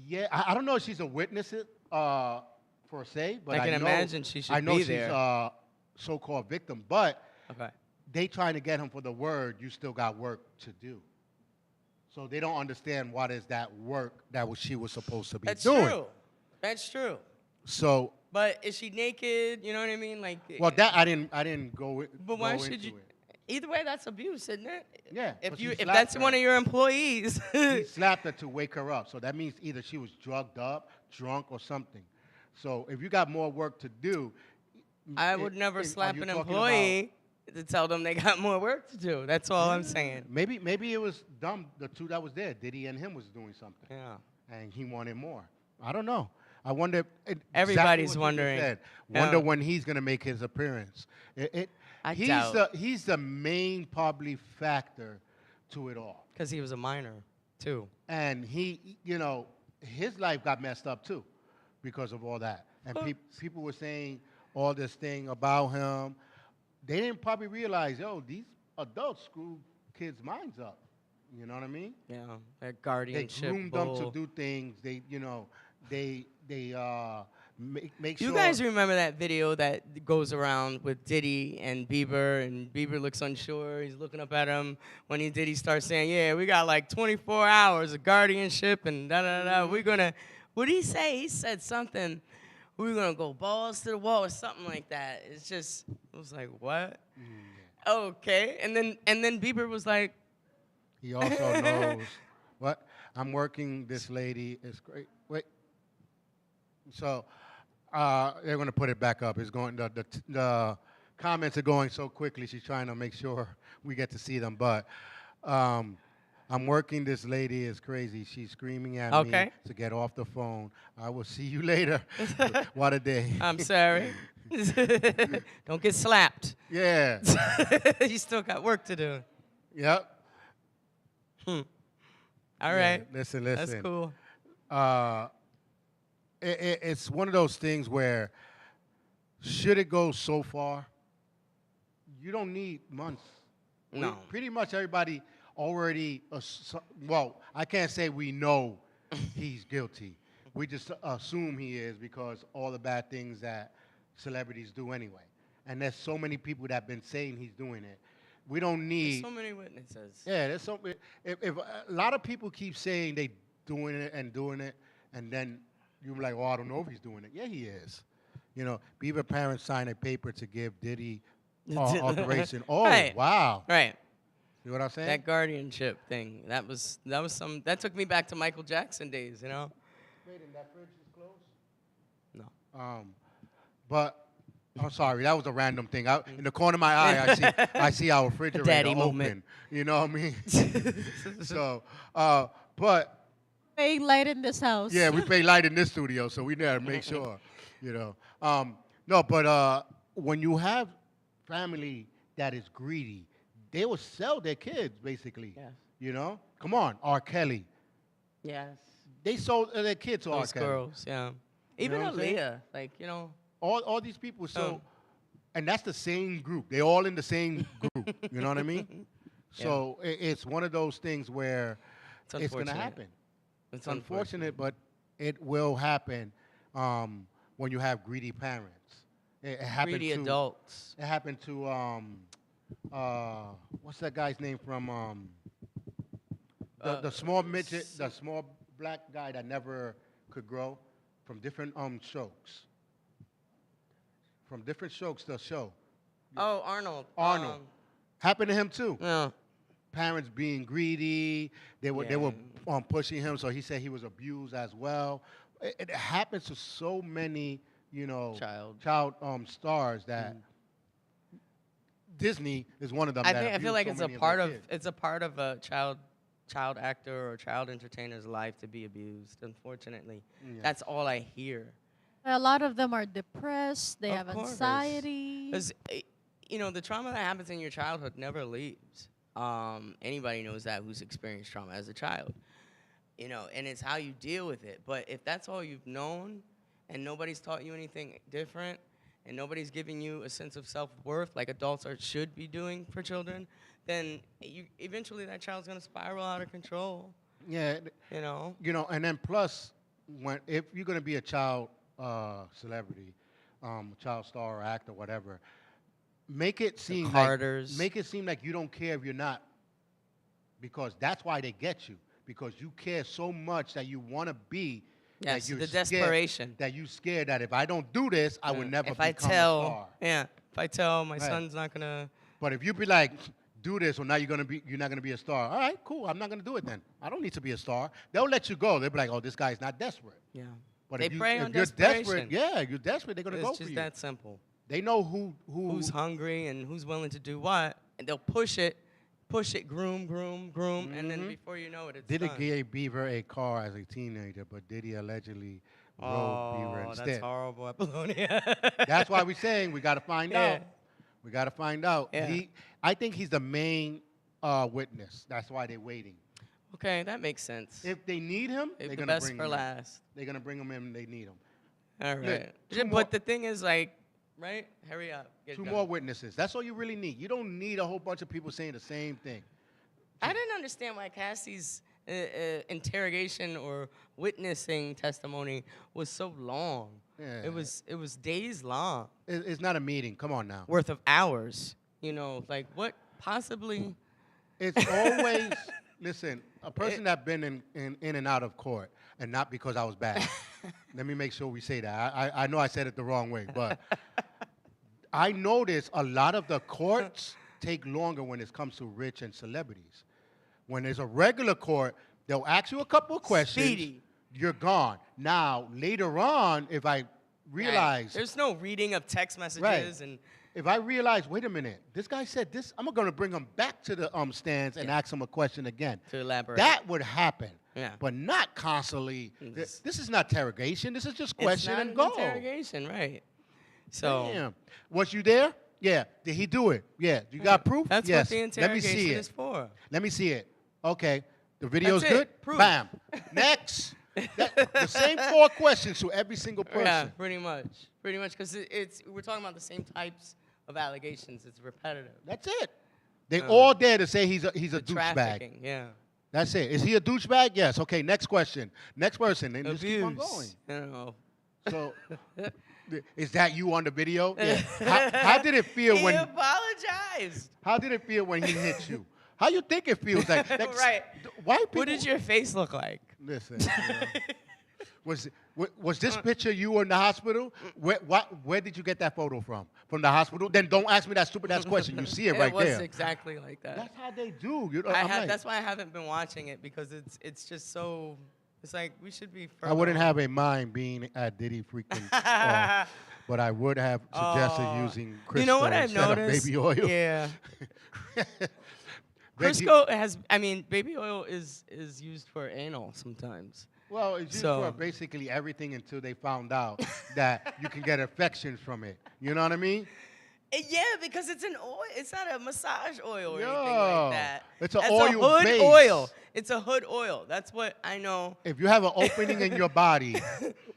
[SPEAKER 1] Yeah, I don't know if she's a witness per se, but
[SPEAKER 2] I can
[SPEAKER 1] know,
[SPEAKER 2] imagine she should
[SPEAKER 1] I know
[SPEAKER 2] be
[SPEAKER 1] she's
[SPEAKER 2] there.
[SPEAKER 1] a so-called victim, but
[SPEAKER 2] Okay.
[SPEAKER 1] they trying to get him for the word. You still got work to do. So they don't understand what is that work that she was supposed to be
[SPEAKER 2] That's
[SPEAKER 1] doing.
[SPEAKER 2] true. That's true.
[SPEAKER 1] So,
[SPEAKER 2] But is she naked? You know what I mean? Like.
[SPEAKER 1] well, that I didn't go.
[SPEAKER 2] But why
[SPEAKER 1] go
[SPEAKER 2] should
[SPEAKER 1] into
[SPEAKER 2] you?
[SPEAKER 1] it.
[SPEAKER 2] Either way, that's abuse, isn't it?
[SPEAKER 1] Yeah, but
[SPEAKER 2] If
[SPEAKER 1] she
[SPEAKER 2] if
[SPEAKER 1] slapped
[SPEAKER 2] that's
[SPEAKER 1] her.
[SPEAKER 2] one of your employees.
[SPEAKER 1] He slapped her to wake her up. So that means either she was drugged up, drunk, or something. So if you got more work to do,
[SPEAKER 2] I would never
[SPEAKER 1] are
[SPEAKER 2] slap
[SPEAKER 1] you
[SPEAKER 2] an
[SPEAKER 1] talking
[SPEAKER 2] employee to tell them they got more work to do. That's all I'm saying.
[SPEAKER 1] Maybe it was dumb. The two that was there, Diddy and him, was doing something,
[SPEAKER 2] Yeah.
[SPEAKER 1] and he wanted more. I don't know. I wonder.
[SPEAKER 2] Everybody's
[SPEAKER 1] exactly what you just
[SPEAKER 2] wondering.
[SPEAKER 1] said.
[SPEAKER 2] Yeah.
[SPEAKER 1] Wonder when he's gonna make his appearance.
[SPEAKER 2] I
[SPEAKER 1] he's
[SPEAKER 2] doubt.
[SPEAKER 1] he's the main probably factor to it all.
[SPEAKER 2] Because he was a minor, too.
[SPEAKER 1] And he, his life got messed up too because of all that. And people were saying all this thing about him. They didn't probably realize, these adults screw kids' minds up. You know what I mean?
[SPEAKER 2] Yeah. That
[SPEAKER 1] They
[SPEAKER 2] guardianship
[SPEAKER 1] groomed
[SPEAKER 2] bull.
[SPEAKER 1] them to do things. They make sure.
[SPEAKER 2] You guys remember that video that goes around with Diddy and Bieber looks unsure. He's looking up at him when Diddy starts saying, "Yeah, we got like 24 hours of guardianship and da da da. We're gonna." What did he say? He said something. We're gonna go balls to the wall or something like that. It's just, it was like, what? Okay, and then Bieber was like,
[SPEAKER 1] He also knows what I'm working. This lady is great. Wait. So they're going to put it back up. It's going. The comments are going so quickly. She's trying to make sure we get to see them. But I'm working. This lady is crazy. She's screaming at me to get off the phone. I will see you later. What a day.
[SPEAKER 2] I'm sorry. Don't get slapped.
[SPEAKER 1] Yeah.
[SPEAKER 2] You still got work to do.
[SPEAKER 1] Yep.
[SPEAKER 2] All right.
[SPEAKER 1] Listen.
[SPEAKER 2] That's cool.
[SPEAKER 1] It's one of those things where, should it go so far, you don't need months.
[SPEAKER 2] No.
[SPEAKER 1] Pretty much everybody already, well, I can't say we know he's guilty. We just assume he is because all the bad things that celebrities do anyway. And there's so many people that have been saying he's doing it. We don't need.
[SPEAKER 2] There's so many witnesses.
[SPEAKER 1] Yeah, there's so. If a lot of people keep saying they doing it, and then you're like, I don't know if he's doing it. Yeah, he is. Bieber parents signed a paper to give Diddy alteration. Oh,
[SPEAKER 2] Right.
[SPEAKER 1] wow.
[SPEAKER 2] Right.
[SPEAKER 1] See what I'm saying?
[SPEAKER 2] That guardianship thing. That took me back to Michael Jackson days,
[SPEAKER 1] Wait, and that fridge is closed?
[SPEAKER 2] No.
[SPEAKER 1] But I'm sorry, that was a random thing. In the corner of my eye, I see our refrigerator
[SPEAKER 2] daddy
[SPEAKER 1] open.
[SPEAKER 2] moment.
[SPEAKER 1] You know what I mean? So, but
[SPEAKER 3] Paying light in this house.
[SPEAKER 1] yeah, we pay light in this studio, so we gotta make sure, No, but when you have family that is greedy, they will sell their kids, basically.
[SPEAKER 2] Yes.
[SPEAKER 1] Come on, R. Kelly.
[SPEAKER 2] Yes.
[SPEAKER 1] They sold their kids to R.
[SPEAKER 2] Those
[SPEAKER 1] Kelly.
[SPEAKER 2] girls, yeah. Even
[SPEAKER 1] know what I'm saying?
[SPEAKER 2] Aaliyah, like,
[SPEAKER 1] All these people, and that's the same group. They're all in the same group. You know what I mean? So it's one of those things where it's going to happen.
[SPEAKER 2] It's
[SPEAKER 1] unfortunate, but it will happen when you have greedy parents. It happened
[SPEAKER 2] Greedy
[SPEAKER 1] to
[SPEAKER 2] adults.
[SPEAKER 1] It happened to what's that guy's name from the small midget, the small black guy that never could grow, from different strokes. From different strokes, the show.
[SPEAKER 2] Oh, Arnold.
[SPEAKER 1] Arnold. Happened to him too.
[SPEAKER 2] Yeah.
[SPEAKER 1] Parents being greedy. They were pushing him, so he said he was abused as well. It happens to so many, child stars that Disney is one of them.
[SPEAKER 2] I feel like
[SPEAKER 1] so
[SPEAKER 2] it's a
[SPEAKER 1] many
[SPEAKER 2] part
[SPEAKER 1] their
[SPEAKER 2] of
[SPEAKER 1] kids.
[SPEAKER 2] it's a part of a child actor or child entertainer's life to be abused. Unfortunately,
[SPEAKER 1] Yeah.
[SPEAKER 2] that's all I hear.
[SPEAKER 3] A lot of them are depressed. They
[SPEAKER 2] Of
[SPEAKER 3] have
[SPEAKER 2] course.
[SPEAKER 3] anxiety.
[SPEAKER 2] 'Cause you know, the trauma that happens in your childhood never leaves. Anybody knows that who's experienced trauma as a child. You know, and it's how you deal with it. But if that's all you've known and nobody's taught you anything different and nobody's giving you a sense of self-worth like adults should be doing for children, then eventually that child's going to spiral out of control.
[SPEAKER 1] Yeah.
[SPEAKER 2] You know?
[SPEAKER 1] You know, and then plus, if you're going to be a child celebrity, child star or actor, whatever, make it seem like you don't care if you're not, because that's why they get you. Because you care so much that you want to be.
[SPEAKER 2] Yes,
[SPEAKER 1] that you're
[SPEAKER 2] the
[SPEAKER 1] scared,
[SPEAKER 2] desperation.
[SPEAKER 1] That you scared that if I don't do this, I would never become a star.
[SPEAKER 2] Yeah, if I tell my son's not gonna.
[SPEAKER 1] But if you be like, do this, or now you're not gonna be a star. All right, cool. I'm not gonna do it then. I don't need to be a star. They'll let you go. They'll be like, oh, this guy's not desperate.
[SPEAKER 2] Yeah.
[SPEAKER 1] But
[SPEAKER 2] They
[SPEAKER 1] if
[SPEAKER 2] prey on
[SPEAKER 1] you're
[SPEAKER 2] desperation.
[SPEAKER 1] you're desperate. They're gonna go
[SPEAKER 2] It's
[SPEAKER 1] for
[SPEAKER 2] just
[SPEAKER 1] you.
[SPEAKER 2] that simple.
[SPEAKER 1] They know who's
[SPEAKER 2] Who's hungry and who's willing to do what, and they'll push it, groom, and then before you know it, it's
[SPEAKER 1] Diddy
[SPEAKER 2] done.
[SPEAKER 1] gave Beaver a car as a teenager, but Diddy allegedly rode Beaver instead.
[SPEAKER 2] That's horrible, Apollonia.
[SPEAKER 1] That's why we're saying we got to find out.
[SPEAKER 2] Yeah.
[SPEAKER 1] We got to find out.
[SPEAKER 2] Yeah.
[SPEAKER 1] I think he's the main witness. That's why they're waiting.
[SPEAKER 2] Okay, that makes sense.
[SPEAKER 1] If they need him,
[SPEAKER 2] Save
[SPEAKER 1] they're
[SPEAKER 2] the
[SPEAKER 1] going to
[SPEAKER 2] best
[SPEAKER 1] bring
[SPEAKER 2] for
[SPEAKER 1] him
[SPEAKER 2] last.
[SPEAKER 1] in. They're going to bring him in when they need him.
[SPEAKER 2] All
[SPEAKER 1] Look,
[SPEAKER 2] right.
[SPEAKER 1] two more-
[SPEAKER 2] But the thing is, like, right? Hurry up. Get it
[SPEAKER 1] Two
[SPEAKER 2] done.
[SPEAKER 1] more witnesses. That's all you really need. You don't need a whole bunch of people saying the same thing.
[SPEAKER 2] I didn't understand why Cassie's interrogation or witnessing testimony was so long.
[SPEAKER 1] Yeah.
[SPEAKER 2] It was days long,
[SPEAKER 1] It's not a meeting. Come on now.
[SPEAKER 2] worth of hours. You know, like what possibly?
[SPEAKER 1] It's always, listen, a person that's been in and out of court, and not because I was bad. Let me make sure we say that. I know I said it the wrong way, but I notice a lot of the courts take longer when it comes to rich and celebrities. When there's a regular court, they'll ask you a couple of questions.
[SPEAKER 2] Speedy.
[SPEAKER 1] You're gone. Now, later on, if I realize...
[SPEAKER 2] There's no reading of text messages and.
[SPEAKER 1] If I realize, wait a minute, this guy said this, I'm going to bring him back to the stands and ask him a question again.
[SPEAKER 2] To elaborate.
[SPEAKER 1] That would happen.
[SPEAKER 2] Yeah.
[SPEAKER 1] But not constantly.
[SPEAKER 2] It's-
[SPEAKER 1] This is not interrogation. This is just question
[SPEAKER 2] it's not
[SPEAKER 1] and
[SPEAKER 2] an
[SPEAKER 1] go.
[SPEAKER 2] interrogation, right? So.
[SPEAKER 1] Damn. Was you there? Yeah. Did he do it? Yeah. You got proof?
[SPEAKER 2] That's
[SPEAKER 1] yes.
[SPEAKER 2] what the
[SPEAKER 1] Let me
[SPEAKER 2] interrogation
[SPEAKER 1] see it.
[SPEAKER 2] is for.
[SPEAKER 1] Let me see it. Okay. The video's
[SPEAKER 2] That's it.
[SPEAKER 1] good?
[SPEAKER 2] Proof.
[SPEAKER 1] Bam. Next. The same 4 questions to every single person.
[SPEAKER 2] Yeah, pretty much, because we're talking about the same types of allegations. It's repetitive.
[SPEAKER 1] That's it. They all there to say he's a douchebag.
[SPEAKER 2] Trafficking, yeah.
[SPEAKER 1] That's it. Is he a douchebag? Yes. Okay, next question. Next person. And just keep on going.
[SPEAKER 2] You know.
[SPEAKER 1] So, is that you on the video? Yeah. How did it feel
[SPEAKER 2] He
[SPEAKER 1] when?
[SPEAKER 2] apologized.
[SPEAKER 1] How did it feel when he hit you? How you think it feels like?
[SPEAKER 2] Right.
[SPEAKER 1] White people.
[SPEAKER 2] What did your face look like?
[SPEAKER 1] Listen. Was this picture you in the hospital? Where did you get that photo from? From the hospital? Then don't ask me that stupid ass question. You see it right
[SPEAKER 2] It was
[SPEAKER 1] there.
[SPEAKER 2] exactly like that.
[SPEAKER 1] That's how they do. You know,
[SPEAKER 2] That's why I haven't been watching it because it's just so. It's like we should be.
[SPEAKER 1] I wouldn't have a mind being at Diddy freaking off, but I would have suggested using Crisco
[SPEAKER 2] You know what I've
[SPEAKER 1] instead
[SPEAKER 2] noticed?
[SPEAKER 1] of baby oil.
[SPEAKER 2] Yeah.
[SPEAKER 1] Reggie-
[SPEAKER 2] Crisco has. I mean, baby oil is used for anal sometimes.
[SPEAKER 1] Well, it's used for basically everything until they found out that you can get infections from it. You know what I mean?
[SPEAKER 2] Yeah, because it's an oil. It's not a massage oil or anything
[SPEAKER 1] No.
[SPEAKER 2] like that.
[SPEAKER 1] It's an
[SPEAKER 2] That's
[SPEAKER 1] oil
[SPEAKER 2] a hood
[SPEAKER 1] base.
[SPEAKER 2] oil. It's a hood oil. That's what I know.
[SPEAKER 1] If you have an opening in your body,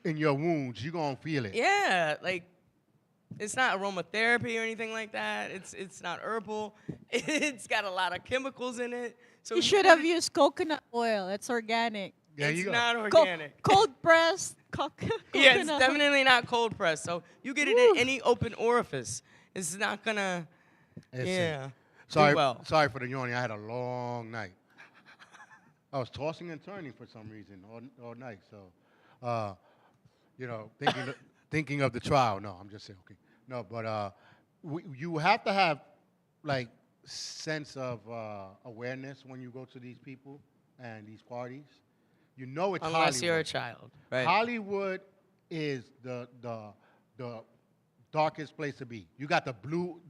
[SPEAKER 1] in your wounds, you're going to feel it.
[SPEAKER 2] Yeah, like it's not aromatherapy or anything like that. It's not herbal. It's got a lot of chemicals in it. So
[SPEAKER 3] You should have used coconut oil. It's organic.
[SPEAKER 1] There
[SPEAKER 2] It's
[SPEAKER 1] you go.
[SPEAKER 2] not organic.
[SPEAKER 3] Cold pressed coconut.
[SPEAKER 2] Yeah, it's definitely not cold pressed. So you get it in any open orifice. It's not gonna.
[SPEAKER 1] Listen,
[SPEAKER 2] Yeah.
[SPEAKER 1] Sorry,
[SPEAKER 2] do well.
[SPEAKER 1] sorry for the yawning. I had a long night. I was tossing and turning for some reason all night. So, thinking of the trial. No, I'm just saying. Okay. No, but you have to have like sense of awareness when you go to these people and these parties. You know it's
[SPEAKER 2] Unless
[SPEAKER 1] Hollywood.
[SPEAKER 2] you're a child, right?
[SPEAKER 1] Hollywood is the darkest place to be. You got the blue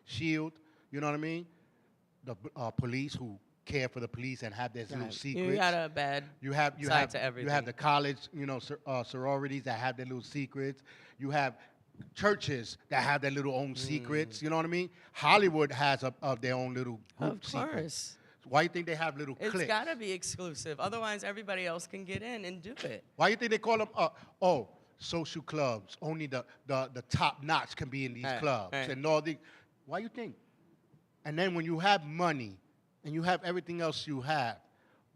[SPEAKER 1] shield. You know what I mean? The police who care for the police and have their little secrets.
[SPEAKER 2] You got a bad
[SPEAKER 1] you
[SPEAKER 2] side
[SPEAKER 1] have
[SPEAKER 2] to everything.
[SPEAKER 1] You have the college sororities that have their little secrets. You have churches that have their little own secrets. You know what I mean? Hollywood has their own little group
[SPEAKER 2] Of
[SPEAKER 1] secrets.
[SPEAKER 2] course.
[SPEAKER 1] Why you think they have little
[SPEAKER 2] It's
[SPEAKER 1] cliques?
[SPEAKER 2] got to be exclusive. Otherwise, everybody else can get in and do it.
[SPEAKER 1] Why you think they call them, social clubs? Only the top notch can be in these clubs.
[SPEAKER 2] right.
[SPEAKER 1] And all the, why you think? And then when you have money and you have everything else you have,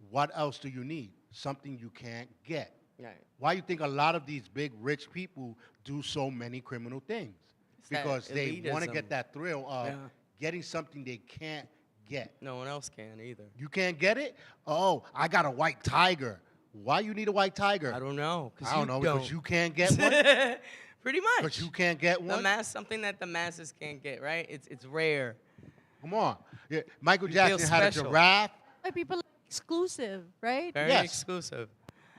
[SPEAKER 1] what else do you need? Something you can't get.
[SPEAKER 2] Right.
[SPEAKER 1] Why you think a lot of these big rich people do so many criminal things?
[SPEAKER 2] It's that
[SPEAKER 1] Because they want to
[SPEAKER 2] elitism.
[SPEAKER 1] get that thrill of
[SPEAKER 2] Yeah.
[SPEAKER 1] getting something they can't get.
[SPEAKER 2] No one else can either.
[SPEAKER 1] You can't get it? Oh, I got a white tiger. Why you need a white tiger?
[SPEAKER 2] I don't know.
[SPEAKER 1] I don't know, because you can't get one?
[SPEAKER 2] Pretty much.
[SPEAKER 1] Because you can't get one?
[SPEAKER 2] Something that the masses can't get, right? It's rare.
[SPEAKER 1] Come on. Yeah, Michael
[SPEAKER 2] You feel
[SPEAKER 1] Jackson had a
[SPEAKER 2] special.
[SPEAKER 1] giraffe.
[SPEAKER 3] Why people like exclusive, right?
[SPEAKER 2] Very
[SPEAKER 1] Yes.
[SPEAKER 2] exclusive.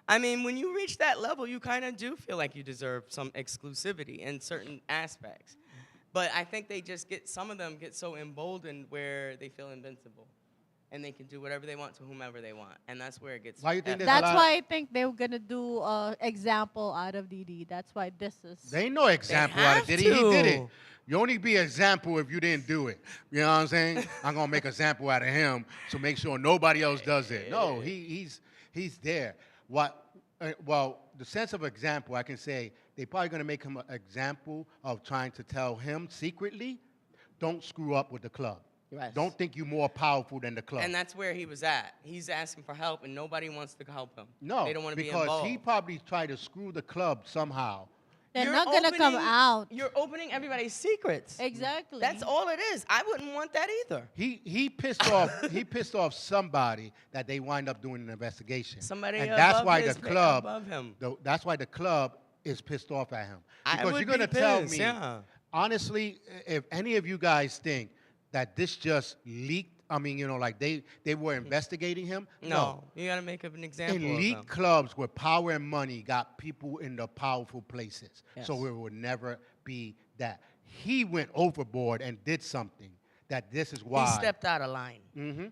[SPEAKER 2] I mean, when you reach that level, you kind of do feel like you deserve some exclusivity in certain aspects. But I think some of them get so emboldened where they feel invincible. And they can do whatever they want to whomever they want. And that's where it gets.
[SPEAKER 1] Why you think
[SPEAKER 2] epic.
[SPEAKER 1] there's a
[SPEAKER 3] That's
[SPEAKER 1] lot-
[SPEAKER 3] why I think they were gonna do example out of Diddy. That's why this is.
[SPEAKER 1] There ain't no example out of
[SPEAKER 2] have
[SPEAKER 1] Diddy. He did it.
[SPEAKER 2] to.
[SPEAKER 1] You only be example if you didn't do it. You know what I'm saying? I'm gonna make example out of him to make sure nobody else does it. No, he's there. Well, the sense of example, I can say they probably gonna make him an example of trying to tell him secretly, don't screw up with the club.
[SPEAKER 2] Yes.
[SPEAKER 1] Don't think you're more powerful than the club.
[SPEAKER 2] And that's where he was at. He's asking for help, and nobody wants to help him.
[SPEAKER 1] No,
[SPEAKER 2] They don't want to be
[SPEAKER 1] because
[SPEAKER 2] involved.
[SPEAKER 1] he probably tried to screw the club somehow.
[SPEAKER 3] They're
[SPEAKER 2] You're
[SPEAKER 3] not gonna come
[SPEAKER 2] opening-
[SPEAKER 3] out.
[SPEAKER 2] You're opening everybody's secrets.
[SPEAKER 3] Exactly.
[SPEAKER 2] That's all it is. I wouldn't want that either.
[SPEAKER 1] He pissed off somebody that they wind up doing an investigation.
[SPEAKER 2] Somebody
[SPEAKER 1] and
[SPEAKER 2] above
[SPEAKER 1] that's why
[SPEAKER 2] his
[SPEAKER 1] the
[SPEAKER 2] pay-
[SPEAKER 1] club
[SPEAKER 2] above him.
[SPEAKER 1] that's why the club is pissed off at him.
[SPEAKER 2] I
[SPEAKER 1] Because
[SPEAKER 2] would
[SPEAKER 1] you're gonna
[SPEAKER 2] be
[SPEAKER 1] tell
[SPEAKER 2] pissed,
[SPEAKER 1] me,
[SPEAKER 2] yeah.
[SPEAKER 1] honestly, if any of you guys think that this just leaked, I mean, like they were investigating him.
[SPEAKER 2] No, you got to make up an example of
[SPEAKER 1] Elite
[SPEAKER 2] them.
[SPEAKER 1] clubs with power and money got people in the powerful places.
[SPEAKER 2] Yes.
[SPEAKER 1] So it would never be that. He went overboard and did something that this is why.
[SPEAKER 2] He stepped out of line.
[SPEAKER 1] Mm-hmm.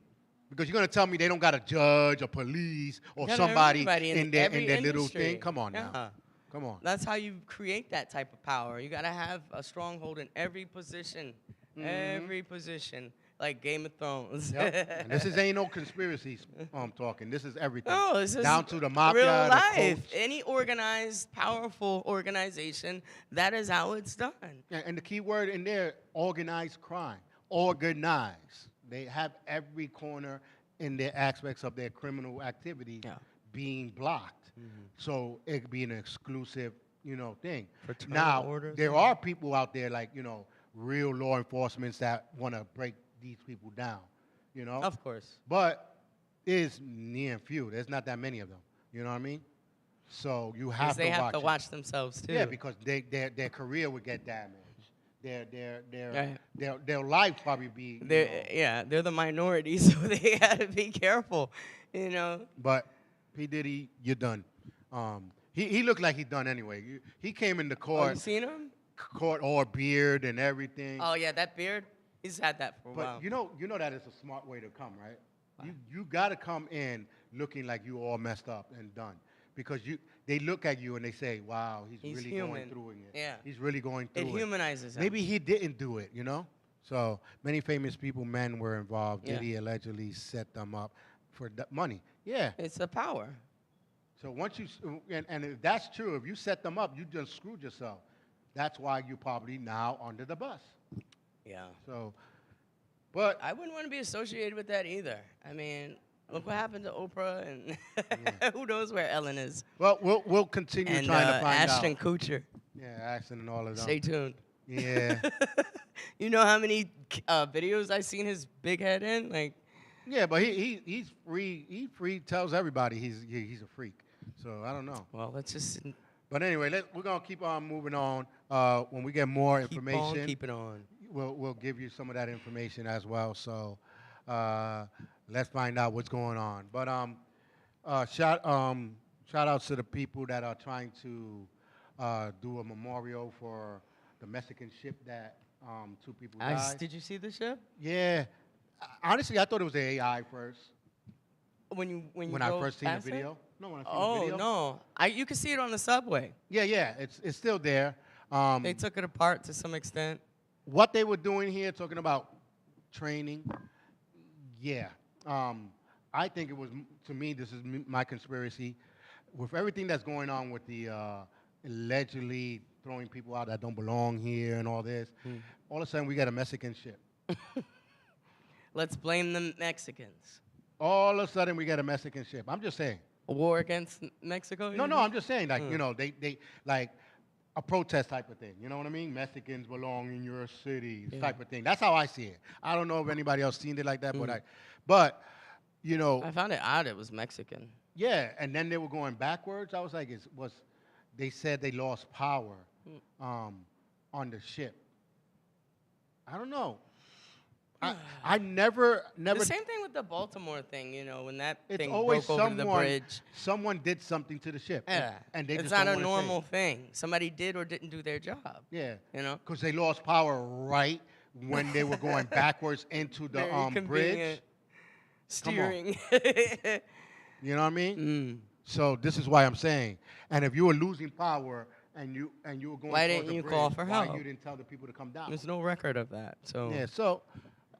[SPEAKER 1] Because you're going to tell me they don't got a judge, a police, or
[SPEAKER 2] You got
[SPEAKER 1] somebody
[SPEAKER 2] everybody
[SPEAKER 1] in their
[SPEAKER 2] every
[SPEAKER 1] little
[SPEAKER 2] industry.
[SPEAKER 1] thing. Come on
[SPEAKER 2] Yeah.
[SPEAKER 1] now. Come on.
[SPEAKER 2] That's how you create that type of power. You got to have a stronghold in every position. Every position. Like Game of Thrones.
[SPEAKER 1] Yep. And this ain't no conspiracies talking. This is everything.
[SPEAKER 2] No, this is
[SPEAKER 1] down to the mafia,
[SPEAKER 2] real
[SPEAKER 1] the
[SPEAKER 2] life.
[SPEAKER 1] coach.
[SPEAKER 2] Any organized, powerful organization, that is how it's done.
[SPEAKER 1] And the key word in there, organized crime. Organized. They have every corner in their aspects of their criminal activity being blocked. So it could be an exclusive, thing.
[SPEAKER 2] Fraternal
[SPEAKER 1] Now,
[SPEAKER 2] orders.
[SPEAKER 1] there are people out there like, real law enforcements that want to break these people down,
[SPEAKER 2] Of course.
[SPEAKER 1] But it's near and few. There's not that many of them. You know what I mean? So you have
[SPEAKER 2] Because they have to
[SPEAKER 1] it.
[SPEAKER 2] watch themselves, too.
[SPEAKER 1] Yeah, because their career would get damaged.
[SPEAKER 2] Right.
[SPEAKER 1] Their life probably be.
[SPEAKER 2] They're the minority, so they got to be careful,
[SPEAKER 1] But P. Diddy, you're done. He looked like he done anyway. He came in the
[SPEAKER 2] Oh,
[SPEAKER 1] court,
[SPEAKER 2] you seen him?
[SPEAKER 1] all beard and everything.
[SPEAKER 2] Oh, yeah, that beard. He's had that for a while.
[SPEAKER 1] But you know that is a smart way to come, right? You got to come in looking like you all messed up and done, because they look at you and they say, "Wow, he's really
[SPEAKER 2] human.
[SPEAKER 1] going through it.
[SPEAKER 2] Yeah.
[SPEAKER 1] He's really going through
[SPEAKER 2] It
[SPEAKER 1] it."
[SPEAKER 2] humanizes him.
[SPEAKER 1] Maybe he didn't do it, So many famous people, men were involved.
[SPEAKER 2] Yeah.
[SPEAKER 1] Diddy allegedly set them up for money. Yeah.
[SPEAKER 2] It's a power.
[SPEAKER 1] So once and if that's true, if you set them up, you just screwed yourself. That's why you're probably now under the bus.
[SPEAKER 2] Yeah.
[SPEAKER 1] So, but
[SPEAKER 2] I wouldn't want to be associated with that either. I mean, look what happened to Oprah, and who knows where Ellen is.
[SPEAKER 1] well, we'll continue
[SPEAKER 2] And
[SPEAKER 1] trying to find
[SPEAKER 2] Ashton
[SPEAKER 1] out.
[SPEAKER 2] Kutcher.
[SPEAKER 1] Yeah, Ashton and all of them.
[SPEAKER 2] Stay tuned.
[SPEAKER 1] Yeah.
[SPEAKER 2] You know how many videos I've seen his big head in? Like,
[SPEAKER 1] Yeah, but he's free. He free tells everybody he's a freak. So I don't know.
[SPEAKER 2] well, let's just
[SPEAKER 1] But anyway, we're gonna keep on moving on. When we get more information,
[SPEAKER 2] keep it on.
[SPEAKER 1] we'll give you some of that information as well. So let's find out what's going on. But shout outs to the people that are trying to do a memorial for the Mexican ship that 2 people died.
[SPEAKER 2] Did you see the ship?
[SPEAKER 1] Yeah. Honestly, I thought it was the AI first.
[SPEAKER 2] When
[SPEAKER 1] When I
[SPEAKER 2] drove
[SPEAKER 1] first seen the
[SPEAKER 2] past it?
[SPEAKER 1] video. No, when I seen the
[SPEAKER 2] Oh
[SPEAKER 1] video.
[SPEAKER 2] no! You can see it on the subway.
[SPEAKER 1] Yeah, it's still there.
[SPEAKER 2] They took it apart to some extent.
[SPEAKER 1] What they were doing here, talking about training, yeah. I think it was, to me, this is my conspiracy. With everything that's going on with the allegedly throwing people out that don't belong here and all this, all of a sudden we got a Mexican ship.
[SPEAKER 2] Let's blame the Mexicans.
[SPEAKER 1] All of a sudden we got a Mexican ship. I'm just saying.
[SPEAKER 2] A war against Mexico?
[SPEAKER 1] No, I'm just saying, like, you know, they like a protest type of thing. You know what I mean? Mexicans belong in your cities type of thing. That's how I see it. I don't know if anybody else seen it like that, but you know.
[SPEAKER 2] I found it odd it was Mexican.
[SPEAKER 1] Yeah, and then they were going backwards. I was like, they said they lost power on the ship. I don't know. I never.
[SPEAKER 2] The same thing with the Baltimore thing, you know, when that
[SPEAKER 1] It's
[SPEAKER 2] thing
[SPEAKER 1] always
[SPEAKER 2] broke over the bridge.
[SPEAKER 1] someone did something to the ship.
[SPEAKER 2] Yeah,
[SPEAKER 1] and they
[SPEAKER 2] it's
[SPEAKER 1] just
[SPEAKER 2] not
[SPEAKER 1] don't
[SPEAKER 2] a
[SPEAKER 1] wanna say
[SPEAKER 2] normal
[SPEAKER 1] it.
[SPEAKER 2] thing. Somebody did or didn't do their job.
[SPEAKER 1] Yeah,
[SPEAKER 2] you know,
[SPEAKER 1] because they lost power right when they were going backwards into the
[SPEAKER 2] Very
[SPEAKER 1] bridge.
[SPEAKER 2] convenient steering.
[SPEAKER 1] You know what I mean? So this is why I'm saying. And if you were losing power and you were going,
[SPEAKER 2] Why
[SPEAKER 1] towards
[SPEAKER 2] didn't
[SPEAKER 1] the
[SPEAKER 2] you
[SPEAKER 1] bridge,
[SPEAKER 2] call for
[SPEAKER 1] why
[SPEAKER 2] help?
[SPEAKER 1] you didn't tell the people to come down?
[SPEAKER 2] There's no record of that. So
[SPEAKER 1] Yeah. So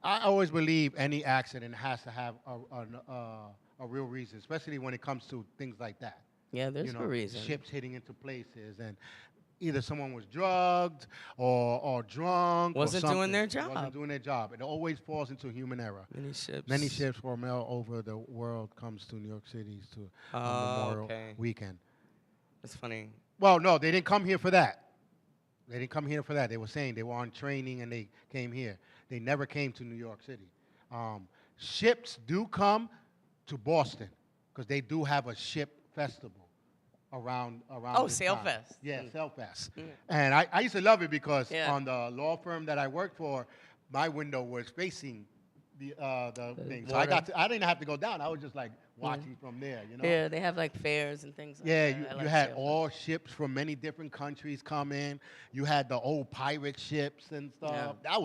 [SPEAKER 1] I always believe any accident has to have a real reason, especially when it comes to things like that.
[SPEAKER 2] yeah, there's
[SPEAKER 1] You
[SPEAKER 2] a
[SPEAKER 1] know,
[SPEAKER 2] reason.
[SPEAKER 1] ships hitting into places, and either someone was drugged or drunk,
[SPEAKER 2] Wasn't
[SPEAKER 1] or
[SPEAKER 2] doing their
[SPEAKER 1] something. Wasn't
[SPEAKER 2] job.
[SPEAKER 1] doing their job. It always falls into human error.
[SPEAKER 2] Many ships.
[SPEAKER 1] from all over the world comes to New York City to
[SPEAKER 2] Oh,
[SPEAKER 1] Memorial
[SPEAKER 2] okay.
[SPEAKER 1] Weekend.
[SPEAKER 2] That's funny.
[SPEAKER 1] Well, no, they didn't come here for that. They didn't come here for that. They were saying they were on training and they came here. They never came to New York City. Ships do come to Boston because they do have a ship festival around.
[SPEAKER 2] Oh,
[SPEAKER 1] this
[SPEAKER 2] Sail
[SPEAKER 1] time.
[SPEAKER 2] Fest.
[SPEAKER 1] Yeah, Sailfest.
[SPEAKER 2] Mm.
[SPEAKER 1] And I used to love it because
[SPEAKER 2] Yeah.
[SPEAKER 1] on the law firm that I worked for, my window was facing the thing. So
[SPEAKER 2] water.
[SPEAKER 1] I didn't have to go down. I was just like watching from there, you know?
[SPEAKER 2] Yeah, they have like fairs and things like
[SPEAKER 1] Yeah,
[SPEAKER 2] that.
[SPEAKER 1] you,
[SPEAKER 2] I
[SPEAKER 1] you
[SPEAKER 2] like
[SPEAKER 1] had
[SPEAKER 2] Sail
[SPEAKER 1] all ships from many different countries come in. You had the old pirate ships and stuff.
[SPEAKER 2] Yeah.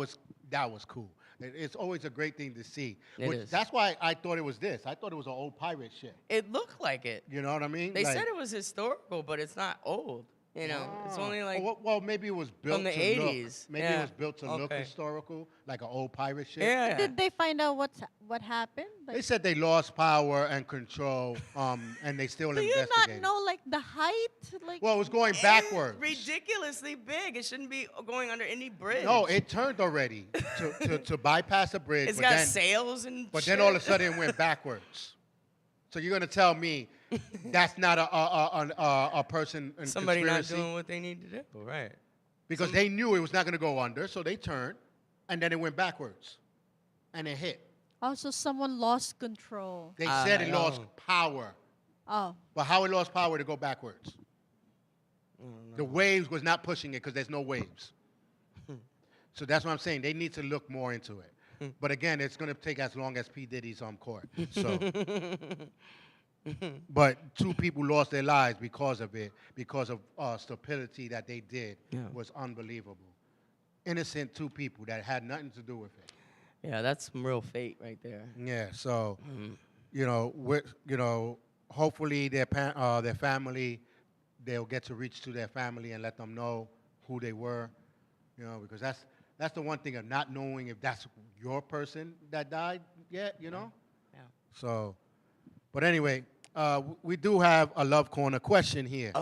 [SPEAKER 1] That was cool. It's always a great thing to see.
[SPEAKER 2] It is.
[SPEAKER 1] That's why I thought it was this. I thought it was an old pirate ship.
[SPEAKER 2] It looked like it.
[SPEAKER 1] You know what I mean?
[SPEAKER 2] They
[SPEAKER 1] Like-
[SPEAKER 2] said it was historical, but it's not old. You know, it's
[SPEAKER 1] Ah.
[SPEAKER 2] only like
[SPEAKER 1] well, maybe it was built
[SPEAKER 2] the
[SPEAKER 1] to
[SPEAKER 2] 80s.
[SPEAKER 1] Look. Maybe it
[SPEAKER 2] Yeah.
[SPEAKER 1] was built to look
[SPEAKER 2] Okay.
[SPEAKER 1] historical, like an old pirate ship.
[SPEAKER 2] yeah.
[SPEAKER 3] Did they find out what happened?
[SPEAKER 1] They said they lost power and control, and they still
[SPEAKER 3] do you
[SPEAKER 1] investigating.
[SPEAKER 3] not know like the height? Like
[SPEAKER 1] Well, it was going
[SPEAKER 2] It's
[SPEAKER 1] backwards.
[SPEAKER 2] ridiculously big. It shouldn't be going under any bridge.
[SPEAKER 1] No, it turned already to bypass the bridge.
[SPEAKER 2] It's
[SPEAKER 1] but
[SPEAKER 2] got
[SPEAKER 1] then,
[SPEAKER 2] sails and.
[SPEAKER 1] But
[SPEAKER 2] shit.
[SPEAKER 1] then all of a sudden it went backwards. So you're gonna tell me that's not a person in
[SPEAKER 2] somebody not
[SPEAKER 1] conspiracy?
[SPEAKER 2] doing what they need to do, right?
[SPEAKER 1] Because they knew it was not gonna go under, so they turned, and then it went backwards, and it hit.
[SPEAKER 3] also someone lost control.
[SPEAKER 1] They said it
[SPEAKER 2] know.
[SPEAKER 1] lost power,
[SPEAKER 3] Oh,
[SPEAKER 1] but how it lost power to go backwards?
[SPEAKER 2] I don't know.
[SPEAKER 1] The waves was not pushing it because there's no waves. So that's what I'm saying. They need to look more into it. But again, it's going to take as long as P. Diddy's on court. So, but two people lost their lives because of it, because of stupidity that they did was unbelievable. Innocent two people that had nothing to do with it.
[SPEAKER 2] Yeah, that's some real fate right there.
[SPEAKER 1] Yeah. So, hopefully their family, they'll get to reach to their family and let them know who they were. Because that's the one thing of not knowing if that's your person that died yet,
[SPEAKER 2] Yeah.
[SPEAKER 1] So, but anyway, we do have a Love Corner question here.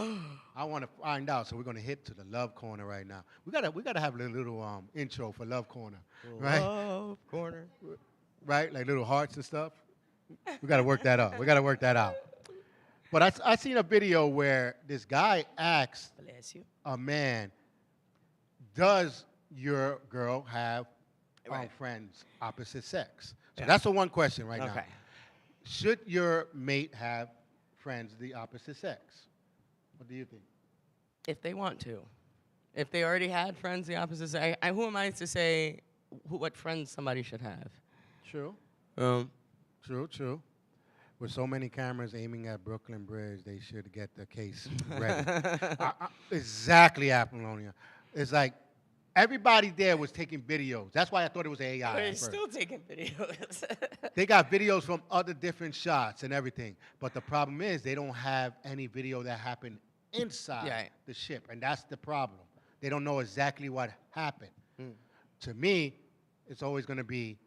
[SPEAKER 1] I want to find out, so we're going to hit to the Love Corner right now. We gotta have a little intro for Love Corner, right?
[SPEAKER 2] Love corner.
[SPEAKER 1] Right, like little hearts and stuff. We got to work that out. We got to work that out. But I seen a video where this guy asked
[SPEAKER 2] Bless you.
[SPEAKER 1] a man, does your girl have
[SPEAKER 2] Right.
[SPEAKER 1] friends opposite sex? So
[SPEAKER 2] Yeah.
[SPEAKER 1] that's the one question right now.
[SPEAKER 2] Okay.
[SPEAKER 1] Should your mate have friends of the opposite sex? What do you think?
[SPEAKER 2] If they want to. If they already had friends the opposite sex, who am I to say what friends somebody should have?
[SPEAKER 1] True.
[SPEAKER 2] Um,
[SPEAKER 1] True. With so many cameras aiming at Brooklyn Bridge, they should get the case ready. Exactly, Apollonia. It's like everybody there was taking videos. That's why I thought it was AI.
[SPEAKER 2] They're
[SPEAKER 1] at first.
[SPEAKER 2] still taking videos.
[SPEAKER 1] They got videos from other different shots and everything. But the problem is they don't have any video that happened inside
[SPEAKER 2] Right.
[SPEAKER 1] the ship. And that's the problem. They don't know exactly what happened. To me, it's always going to be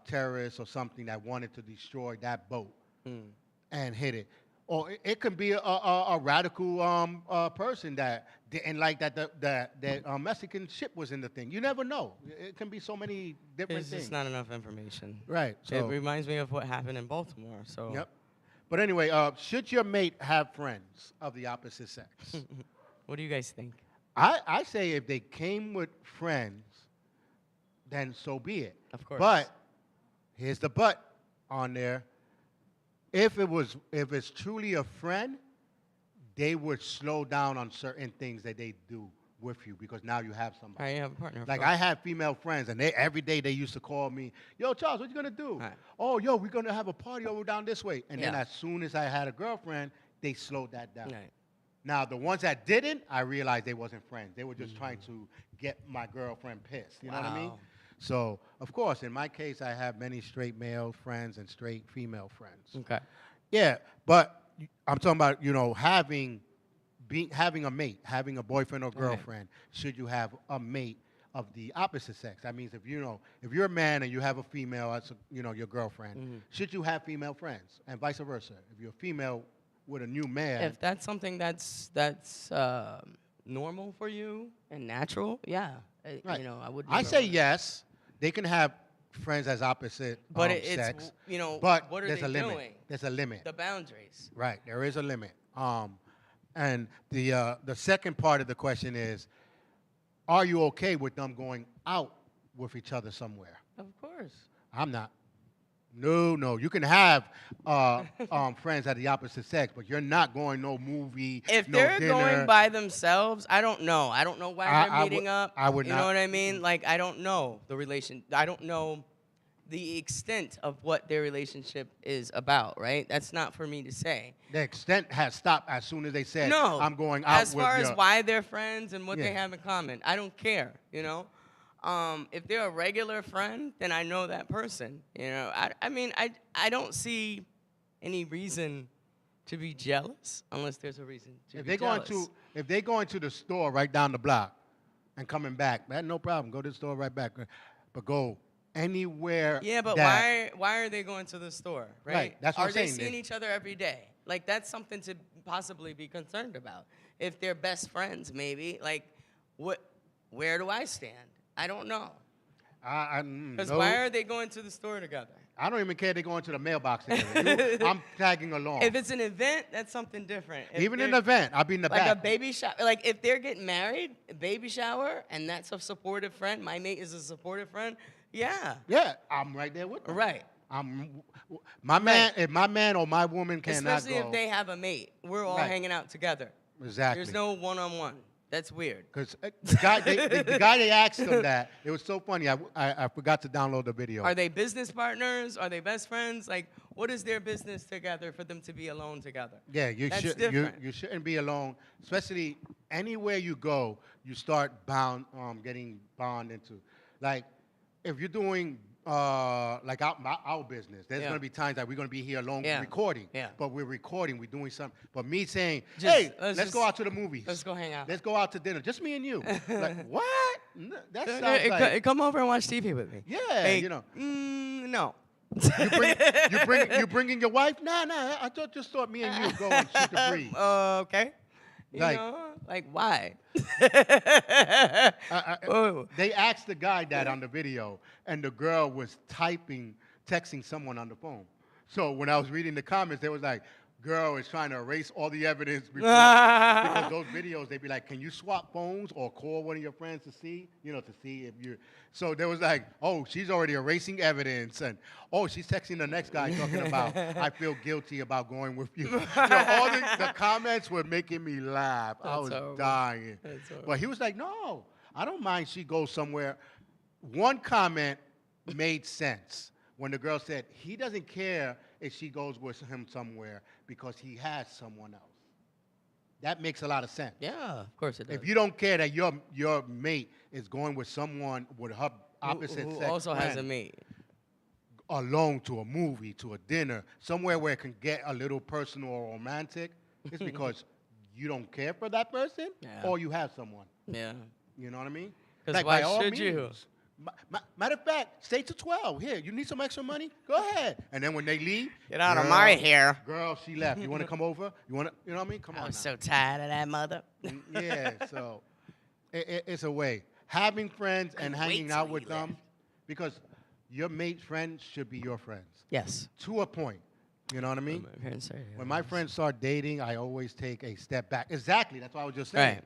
[SPEAKER 1] terrorists or something that wanted to destroy that boat and hit it. Or it can be a radical person that didn't like that the Mexican ship was in the thing. You never know. It can be so many different
[SPEAKER 2] There's
[SPEAKER 1] things.
[SPEAKER 2] just not enough information.
[SPEAKER 1] Right.
[SPEAKER 2] It
[SPEAKER 1] So,
[SPEAKER 2] reminds me of what happened in Baltimore. So
[SPEAKER 1] yep. But anyway, should your mate have friends of the opposite sex?
[SPEAKER 2] what do you guys think?
[SPEAKER 1] I say if they came with friends, then so be it.
[SPEAKER 2] Of course.
[SPEAKER 1] But here's the but on there. If it's truly a friend, they would slow down on certain things that they do with you because now you have somebody.
[SPEAKER 2] All right, you have a partner. of
[SPEAKER 1] Like
[SPEAKER 2] course.
[SPEAKER 1] I have female friends, and every day they used to call me, "Yo, Charles, what you gonna do?"
[SPEAKER 2] Right.
[SPEAKER 1] "Oh, yo, we're gonna have a party over down this way." And then
[SPEAKER 2] Yeah.
[SPEAKER 1] as soon as I had a girlfriend, they slowed that down.
[SPEAKER 2] Right.
[SPEAKER 1] Now the ones that didn't, I realized they wasn't friends. They were just trying to get my girlfriend pissed. You know what I mean?
[SPEAKER 2] Wow.
[SPEAKER 1] So of course, in my case, I have many straight male friends and straight female friends.
[SPEAKER 2] Okay.
[SPEAKER 1] Yeah, but I'm talking about having a mate, having a boyfriend or
[SPEAKER 2] Right.
[SPEAKER 1] girlfriend. Should you have a mate of the opposite sex? That means if you're a man and you have a female as your girlfriend, should you have female friends and vice versa? If you're a female with a new man,
[SPEAKER 2] If that's something that's normal for you and natural, yeah.
[SPEAKER 1] right.
[SPEAKER 2] I would.
[SPEAKER 1] I
[SPEAKER 2] never
[SPEAKER 1] say
[SPEAKER 2] want-
[SPEAKER 1] yes. They can have friends as opposite
[SPEAKER 2] But
[SPEAKER 1] sex,
[SPEAKER 2] it's
[SPEAKER 1] but
[SPEAKER 2] what are
[SPEAKER 1] there's
[SPEAKER 2] they
[SPEAKER 1] a limit.
[SPEAKER 2] doing?
[SPEAKER 1] There's a limit.
[SPEAKER 2] The boundaries.
[SPEAKER 1] Right, there is a limit. And the second part of the question is, are you okay with them going out with each other somewhere?
[SPEAKER 2] Of course.
[SPEAKER 1] I'm not. No. You can have friends of the opposite sex, but you're not going no movie,
[SPEAKER 2] If
[SPEAKER 1] no
[SPEAKER 2] they're
[SPEAKER 1] dinner.
[SPEAKER 2] going by themselves, I don't know. I don't know why
[SPEAKER 1] I
[SPEAKER 2] they're meeting
[SPEAKER 1] would-
[SPEAKER 2] up.
[SPEAKER 1] I would
[SPEAKER 2] You
[SPEAKER 1] not.
[SPEAKER 2] know what I mean? Like I don't know the relation. I don't know the extent of what their relationship is about. Right? That's not for me to say.
[SPEAKER 1] The extent has stopped as soon as they said,
[SPEAKER 2] No.
[SPEAKER 1] I'm going out
[SPEAKER 2] as
[SPEAKER 1] with
[SPEAKER 2] far
[SPEAKER 1] your...
[SPEAKER 2] as why they're friends and what they
[SPEAKER 1] Yeah.
[SPEAKER 2] have in common, I don't care. If they're a regular friend, then I know that person. I mean, I don't see any reason to be jealous unless there's a reason to
[SPEAKER 1] If
[SPEAKER 2] be jealous.
[SPEAKER 1] if they going to the store right down the block and coming back, man, no problem. Go to the store right back. But go anywhere.
[SPEAKER 2] Yeah, but
[SPEAKER 1] that,
[SPEAKER 2] why are they going to the store, right?
[SPEAKER 1] Right, that's what
[SPEAKER 2] Are
[SPEAKER 1] I'm
[SPEAKER 2] they
[SPEAKER 1] saying,
[SPEAKER 2] seeing
[SPEAKER 1] Nick.
[SPEAKER 2] each other every day? Like that's something to possibly be concerned about. If they're best friends, maybe. Like, where do I stand? I don't know. Because
[SPEAKER 1] no,
[SPEAKER 2] why are they going to the store together?
[SPEAKER 1] I don't even care if they going to the mailbox together. I'm tagging along.
[SPEAKER 2] If it's an event, that's something different. If
[SPEAKER 1] Even in
[SPEAKER 2] they're-
[SPEAKER 1] an event, I'll be in the
[SPEAKER 2] like
[SPEAKER 1] back.
[SPEAKER 2] a baby shower, like if they're getting married, a baby shower, and that's a supportive friend. My mate is a supportive friend. Yeah,
[SPEAKER 1] Yeah, I'm right there with them.
[SPEAKER 2] right.
[SPEAKER 1] My man, if my man or my woman cannot
[SPEAKER 2] Especially
[SPEAKER 1] go.
[SPEAKER 2] if they have a mate, we're all
[SPEAKER 1] Right.
[SPEAKER 2] hanging out together.
[SPEAKER 1] Exactly.
[SPEAKER 2] There's no one-on-one. That's weird.
[SPEAKER 1] Because the guy, the guy they asked him that, it was so funny. I forgot to download the video.
[SPEAKER 2] Are they business partners? Are they best friends? Like, what is their business together for them to be alone together?
[SPEAKER 1] Yeah,
[SPEAKER 2] That's
[SPEAKER 1] you
[SPEAKER 2] different.
[SPEAKER 1] you shouldn't be alone. Especially anywhere you go, you start getting bound into. Like, if you're doing like our business, there's
[SPEAKER 2] Yeah.
[SPEAKER 1] gonna be times that we're gonna be here alone
[SPEAKER 2] Yeah.
[SPEAKER 1] recording.
[SPEAKER 2] Yeah.
[SPEAKER 1] But we're recording, we're doing something. But me saying,
[SPEAKER 2] Just-
[SPEAKER 1] hey,
[SPEAKER 2] let's
[SPEAKER 1] let's go
[SPEAKER 2] just-
[SPEAKER 1] out to the movies.
[SPEAKER 2] Let's go hang out.
[SPEAKER 1] Let's go out to dinner. Just me and you. Like, what? That sounds
[SPEAKER 2] Hey,
[SPEAKER 1] like
[SPEAKER 2] come over and watch TV with me.
[SPEAKER 1] yeah,
[SPEAKER 2] Hey,
[SPEAKER 1] you know.
[SPEAKER 2] No.
[SPEAKER 1] You bringing your wife? Nah. I just thought me and you would go and shoot the breeze.
[SPEAKER 2] Okay. You
[SPEAKER 1] Like-
[SPEAKER 2] know, like why?
[SPEAKER 1] Oh. They asked the guy that on the video, and the girl was texting someone on the phone. So when I was reading the comments, they was like, girl is trying to erase all the evidence before, because those videos, they'd be like, can you swap phones or call one of your friends to see if you're. So there was like, oh, she's already erasing evidence, and oh, she's texting the next guy talking about, I feel guilty about going with you. All the comments were making me laugh. I
[SPEAKER 2] That's
[SPEAKER 1] was
[SPEAKER 2] horrible.
[SPEAKER 1] dying.
[SPEAKER 2] That's horrible.
[SPEAKER 1] But he was like, no, I don't mind she goes somewhere. One comment made sense when the girl said he doesn't care if she goes with him somewhere because he has someone else. That makes a lot of sense.
[SPEAKER 2] Yeah, of course it does.
[SPEAKER 1] If you don't care that your mate is going with someone with her opposite
[SPEAKER 2] who
[SPEAKER 1] sex
[SPEAKER 2] also has a
[SPEAKER 1] friend
[SPEAKER 2] mate.
[SPEAKER 1] alone to a movie, to a dinner, somewhere where it can get a little personal or romantic, it's because you don't care for that person,
[SPEAKER 2] Yeah.
[SPEAKER 1] or you have someone.
[SPEAKER 2] Yeah.
[SPEAKER 1] You know what I mean?
[SPEAKER 2] 'Cause
[SPEAKER 1] Like,
[SPEAKER 2] why
[SPEAKER 1] by all
[SPEAKER 2] should you?
[SPEAKER 1] means. Matter of fact, stay to 12. Here, you need some extra money? Go ahead. And then when they leave,
[SPEAKER 2] Get out of my hair.
[SPEAKER 1] Girl, she left. You want to come over? You want to? You know what I mean? Come
[SPEAKER 2] I
[SPEAKER 1] on.
[SPEAKER 2] was
[SPEAKER 1] now.
[SPEAKER 2] so tired of that mother.
[SPEAKER 1] Yeah. So it's a way having friends and
[SPEAKER 2] Couldn't wait
[SPEAKER 1] hanging
[SPEAKER 2] till
[SPEAKER 1] out
[SPEAKER 2] he
[SPEAKER 1] with them,
[SPEAKER 2] left.
[SPEAKER 1] because your mate's friends should be your friends
[SPEAKER 2] Yes.
[SPEAKER 1] to a point. You know what I mean? When my friends start dating, I always take a step back. Exactly. That's what I was just saying.
[SPEAKER 2] Right.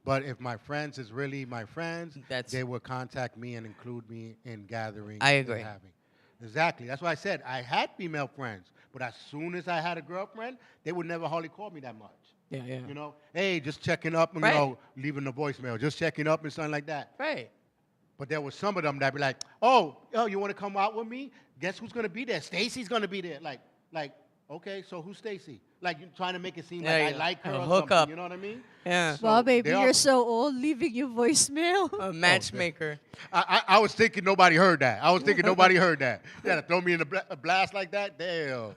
[SPEAKER 1] But if my friends is really my friends,
[SPEAKER 2] That's-
[SPEAKER 1] they will contact me and include me in gathering.
[SPEAKER 2] I
[SPEAKER 1] and
[SPEAKER 2] agree.
[SPEAKER 1] having. Exactly. That's why I said I had female friends, but as soon as I had a girlfriend, they would never hardly call me that much.
[SPEAKER 2] Yeah, yeah.
[SPEAKER 1] You know, hey, just checking up, and,
[SPEAKER 2] Right.
[SPEAKER 1] leaving the voicemail, just checking up and something like that.
[SPEAKER 2] Right.
[SPEAKER 1] But there was some of them that be like, oh, you want to come out with me? Guess who's gonna be there? Stacy's gonna be there. Like, okay, so who's Stacy? Like, you're trying to make it seem
[SPEAKER 2] Yeah,
[SPEAKER 1] like I
[SPEAKER 2] yeah.
[SPEAKER 1] like her
[SPEAKER 2] A
[SPEAKER 1] or
[SPEAKER 2] hookup.
[SPEAKER 1] something. You know what I mean?
[SPEAKER 2] Yeah.
[SPEAKER 1] So
[SPEAKER 3] Well, baby,
[SPEAKER 1] they
[SPEAKER 3] you're
[SPEAKER 1] are-
[SPEAKER 3] so old, leaving you voicemail.
[SPEAKER 2] A matchmaker.
[SPEAKER 1] I was thinking nobody heard that. I was thinking nobody heard that. You gotta throw me in a blast like that? Damn.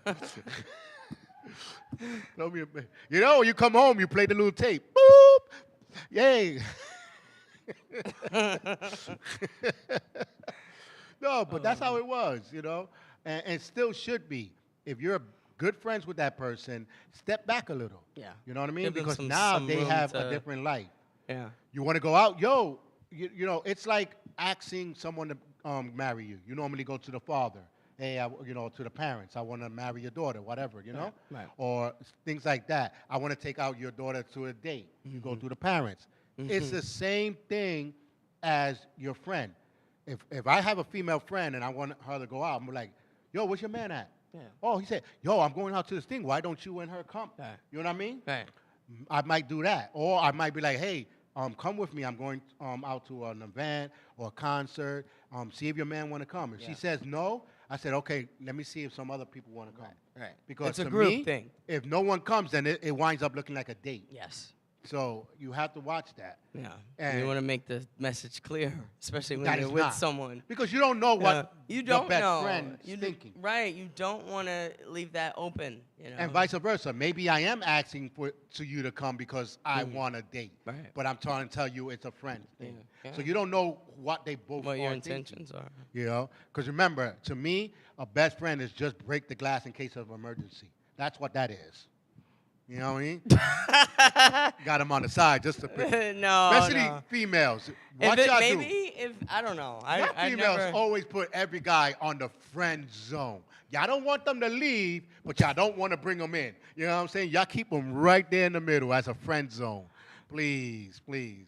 [SPEAKER 1] Throw me you know, you come home, you play the little tape. Boop. Yay. No, but that's how it was, you know, and still should be. If you're good friends with that person, step back a little.
[SPEAKER 2] Yeah.
[SPEAKER 1] You know what I mean?
[SPEAKER 2] Give them
[SPEAKER 1] Because
[SPEAKER 2] some-
[SPEAKER 1] now
[SPEAKER 2] some
[SPEAKER 1] they
[SPEAKER 2] room
[SPEAKER 1] have
[SPEAKER 2] to-
[SPEAKER 1] a different life.
[SPEAKER 2] Yeah.
[SPEAKER 1] You want to go out? Yo, you know, it's like asking someone to marry you. You normally go to the father. Hey, to the parents. I want to marry your daughter, whatever, you know?
[SPEAKER 2] Right.
[SPEAKER 1] Or things like that. I want to take out your daughter to a date. You go through the parents. It's the same thing as your friend. If I have a female friend and I want her to go out, I'm like, yo, where's your man at?
[SPEAKER 2] Yeah.
[SPEAKER 1] Oh, he said, yo, I'm going out to this thing. Why don't you and her come?
[SPEAKER 2] Right.
[SPEAKER 1] You know what I mean?
[SPEAKER 2] Right.
[SPEAKER 1] I might do that. Or I might be like, hey, come with me. I'm going out to an event or a concert. See if your man want to come. If she
[SPEAKER 2] Yeah.
[SPEAKER 1] says no, I said, okay, let me see if some other people want to come.
[SPEAKER 2] Right.
[SPEAKER 1] Because
[SPEAKER 2] It's a
[SPEAKER 1] to
[SPEAKER 2] group
[SPEAKER 1] me,
[SPEAKER 2] thing.
[SPEAKER 1] if no one comes, then it winds up looking like a date.
[SPEAKER 2] Yes.
[SPEAKER 1] So you have to watch that.
[SPEAKER 2] Yeah.
[SPEAKER 1] And
[SPEAKER 2] you want to make the message clear, especially when
[SPEAKER 1] That
[SPEAKER 2] you're
[SPEAKER 1] is
[SPEAKER 2] with
[SPEAKER 1] not.
[SPEAKER 2] someone.
[SPEAKER 1] Because you don't know what
[SPEAKER 2] you
[SPEAKER 1] your
[SPEAKER 2] don't
[SPEAKER 1] best
[SPEAKER 2] know.
[SPEAKER 1] friend
[SPEAKER 2] You
[SPEAKER 1] is
[SPEAKER 2] do-
[SPEAKER 1] thinking.
[SPEAKER 2] Right. You don't want to leave that open. You know.
[SPEAKER 1] And vice versa. Maybe I am asking to you to come because I want a date.
[SPEAKER 2] Right.
[SPEAKER 1] But I'm trying to tell you it's a friend thing.
[SPEAKER 2] Yeah.
[SPEAKER 1] So you don't know what they both
[SPEAKER 2] What
[SPEAKER 1] are
[SPEAKER 2] your
[SPEAKER 1] thinking.
[SPEAKER 2] intentions are.
[SPEAKER 1] You know? Because remember, to me, a best friend is just break the glass in case of emergency. That's what that is. You know what I mean? Got them on the side just to pick.
[SPEAKER 2] No.
[SPEAKER 1] Especially
[SPEAKER 2] no.
[SPEAKER 1] females.
[SPEAKER 2] If
[SPEAKER 1] What
[SPEAKER 2] it,
[SPEAKER 1] y'all
[SPEAKER 2] maybe
[SPEAKER 1] do?
[SPEAKER 2] if I don't know.
[SPEAKER 1] Y'all
[SPEAKER 2] I
[SPEAKER 1] females
[SPEAKER 2] never.
[SPEAKER 1] always put every guy on the friend zone. Y'all don't want them to leave, but y'all don't want to bring them in. You know what I'm saying? Y'all keep them right there in the middle as a friend zone. Please, please.